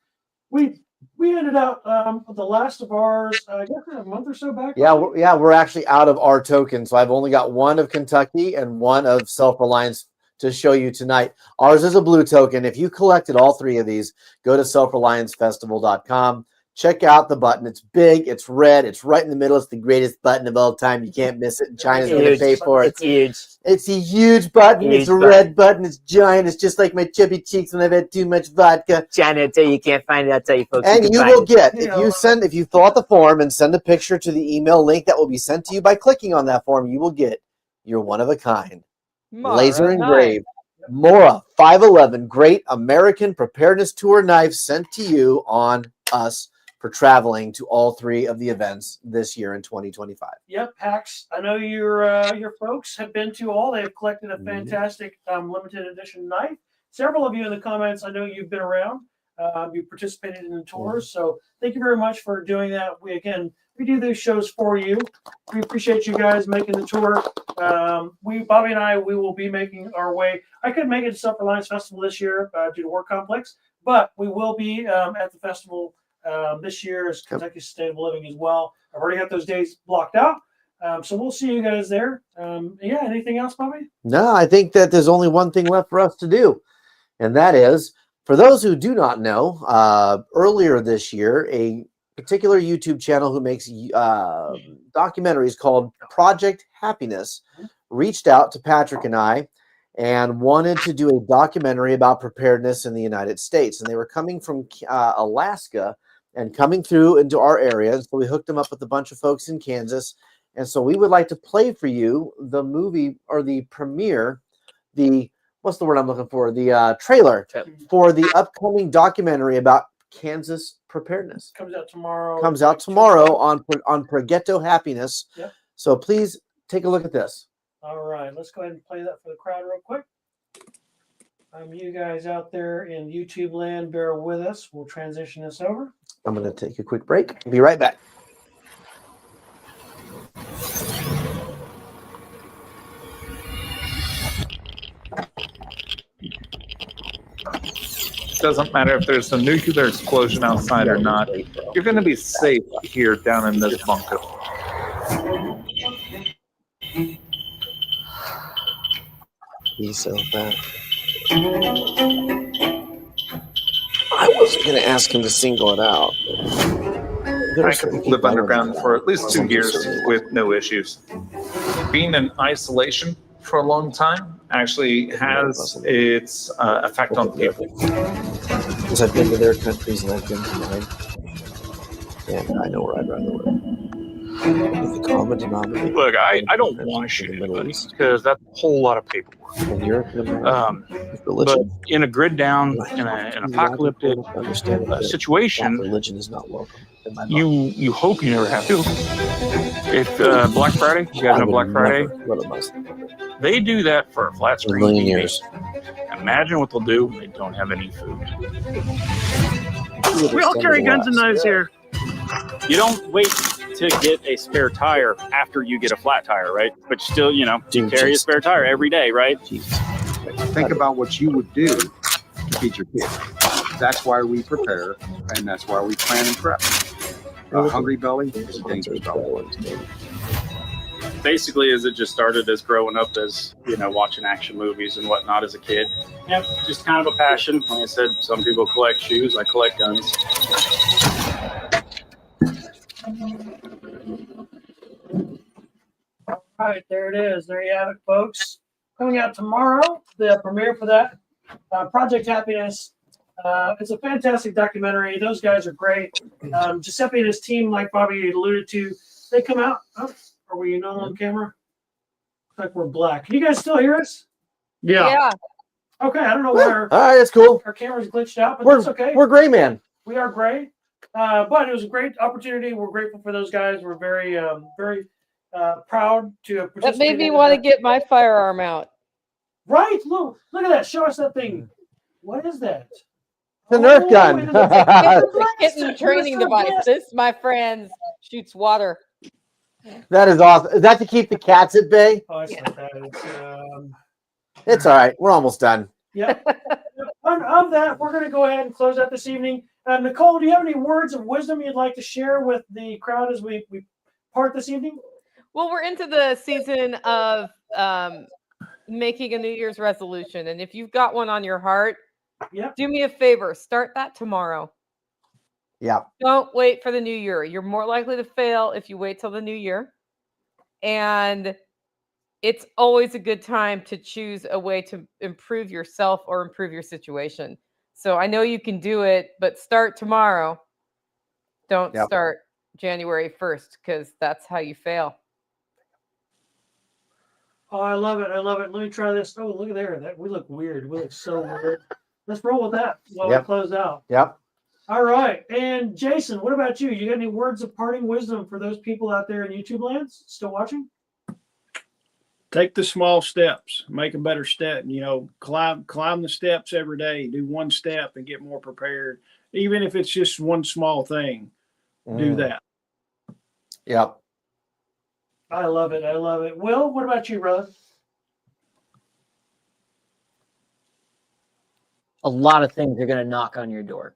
S2: We ended up with the last of ours, I guess a month or so back.
S3: Yeah, we're actually out of our tokens. So I've only got one of Kentucky and one of Self-Reliance to show you tonight. Ours is a blue token. If you collected all 3 of these, go to selfreliancefestival.com. Check out the button. It's big. It's red. It's right in the middle. It's the greatest button of all time. You can't miss it. China's going to pay for it.
S6: It's huge.
S3: It's a huge button. It's a red button. It's giant. It's just like my chubby cheeks when I've had too much vodka.
S6: China, I tell you can't find it. I'll tell you folks.
S3: And
S6: can
S3: you
S6: find
S3: will
S6: it.
S3: get, if you fill out the form and send a picture to the email link that will be sent to you by clicking on that form, you will get your one-of-a-kind laser engraved Mora 511 Great American Preparedness Tour knife sent to you on us for traveling to all 3 of the events this year in 2025.
S2: Yep, PAX. I know your folks have been to all. They've collected a fantastic limited edition knife. Several of you in the comments, I know you've been around. You participated in the tours, so thank you very much for doing that. We do these shows for you. We appreciate you guys making the tour. Bobby and I, we will be making our way. I couldn't make it to Self-Reliance Festival this year due to work complex, but we will be at the festival this year as Kentucky Sustainable Living as well. I've already got those days blocked out. So we'll see you guys there. Yeah, anything else, Bobby?
S3: No, I think that there's only one thing left for us to do, and that is, for those who do not know, earlier this year, a particular YouTube channel who makes documentaries called Project Happiness reached out to Patrick and I and wanted to do a documentary about preparedness in the United States. And they were coming from Alaska and coming through into our area. And so we hooked them up with a bunch of folks in Kansas. And so we would like to play for you the movie or the premiere, what's the word I'm looking for? The trailer for the upcoming documentary about Kansas preparedness.
S2: Comes out tomorrow.
S3: Comes out tomorrow on Progetto Happiness.
S2: Yep.
S3: So please take a look at this.
S2: All right, let's go ahead and play that for the crowd real quick. You guys out there in YouTube land, bear with us. We'll transition this over.
S3: I'm going to take a quick break. Be right back.
S7: Doesn't matter if there's a nuclear explosion outside or not. You're going to be safe here down in this bunker.
S3: He's so bad. I wasn't going to ask him to single it out.
S7: I could live underground for at least 2 years with no issues. Being in isolation for a long time actually has its effect on people.
S3: Because I've been to their countries and I've been to mine. And I know where I'd rather live.
S8: With the common denominator.
S9: Look, I don't want to shoot anybody because that's a whole lot of paperwork.
S8: And you're American with
S9: But
S8: religion.
S9: in a grid down,
S8: Right.
S9: in an
S8: You want
S9: apocalyptic
S8: people to understand that
S9: situation,
S8: religion is not welcome in my mind.
S9: you hope you never have to. If Black Friday, you guys
S8: I
S9: know
S8: would
S9: Black Friday,
S8: never let a Muslim
S9: they do that for a flat
S8: in a
S9: screen
S8: million
S9: TV.
S8: years.
S9: Imagine what they'll do when they don't have any food.
S2: We all carry guns and knives here.
S10: You don't wait to get a spare tire after you get a flat tire, right? But still, you carry a spare tire every day, right?
S11: Think about what you would do to feed your kids. That's why we prepare, and that's why we plan and prep. A hungry belly is a dangerous belly.
S10: Basically, as it just started as growing up as, watching action movies and whatnot as a kid.
S2: Yep.
S10: Just kind of a passion. Like I said, some people collect shoes. I collect guns.
S2: All right, there it is. There you have it, folks. Coming out tomorrow, the premiere for that, Project Happiness. It's a fantastic documentary. Those guys are great. Giuseppe and his team, like Bobby alluded to, they come out. Oh, are we not on camera? Looks like we're black. Can you guys still hear us?
S3: Yeah.
S2: Okay, I don't know where
S3: All right, that's cool.
S2: our camera's glitched out, but
S3: We're
S2: that's okay.
S3: we're gray man.
S2: We are gray. But it was a great opportunity. We're grateful for those guys. We're very, very proud to have
S4: That
S2: participated.
S4: made me
S2: in
S4: want to
S2: that.
S4: get my firearm out.
S2: Right, look at that. Show us that thing. What is that?
S3: The Nerf gun.
S2: it is a-
S4: It's a kitten training device. This, my friends, shoots water.
S3: That is awesome. Is that to keep the cats at bay?
S2: Oh, I see what that is.
S3: It's all right. We're almost done.
S2: Yeah. On that, we're going to go ahead and close out this evening. Nicole, do you have any words of wisdom you'd like to share with the crowd as we part this evening?
S4: Well, we're into the season of making a New Year's resolution. And if you've got one on your heart, do me a favor. Start that tomorrow.
S3: Yeah.
S4: Don't wait for the new year. You're more likely to fail if you wait till the new year. And it's always a good time to choose a way to improve yourself or improve your situation. So I know you can do it, but start tomorrow. Don't start January 1st, because that's how you fail.
S2: Oh, I love it. I love it. Let me try this. Oh, look at there. We look weird. We look so weird. Let's roll with that while we close out.
S3: Yep.
S2: All right. And Jason, what about you? You got any words of parting wisdom for those people out there in YouTube lands still watching?
S5: Take the small steps, make a better step. Climb the steps every day. Do one step and get more prepared. Even if it's just one small thing, do that.
S3: Yep.
S2: I love it. I love it. Will, what about you, brother?
S6: A lot of things are going to knock on your door.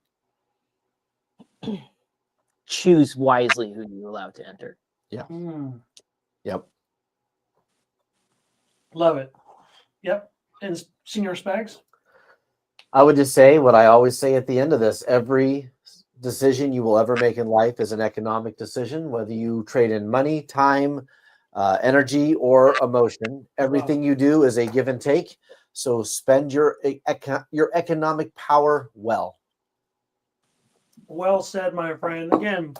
S6: Choose wisely who you allow to enter.
S3: Yeah. Yep.
S2: Love it. Yep. And Senior Spags?
S3: I would just say what I always say at the end of this: every decision you will ever make in life is an economic decision, whether you trade in money, time, energy, or emotion. Everything you do is a give and take. So spend your economic power well.
S2: Well said, my friend. Again,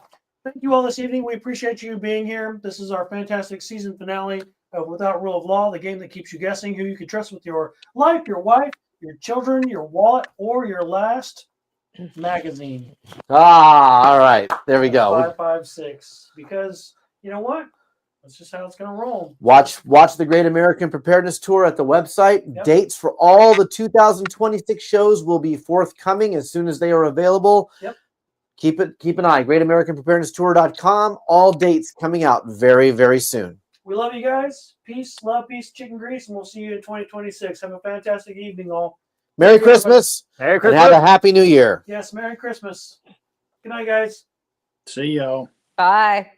S2: thank you all this evening. We appreciate you being here. This is our fantastic season finale of Without Rule of Law, the game that keeps you guessing who you can trust with your life, your wife, your children, your wallet, or your last magazine.
S3: All right. There we go.
S2: 556. Because you know what? That's just how it's going to roll.
S3: Watch the Great American Preparedness Tour at the website.
S2: Yep.
S3: Dates for all the 2026 shows will be forthcoming as soon as they are available.
S2: Yep.
S3: Keep an eye. GreatAmericanPreparednessTour.com. All dates coming out very, very soon.
S2: We love you guys. Peace, love, peace, chicken grease, and we'll see you in 2026. Have a fantastic evening, all.
S3: Merry Christmas.
S6: Merry
S3: And have a happy new year.
S2: Yes, Merry Christmas. Good night, guys.
S5: See y'all.
S4: Bye.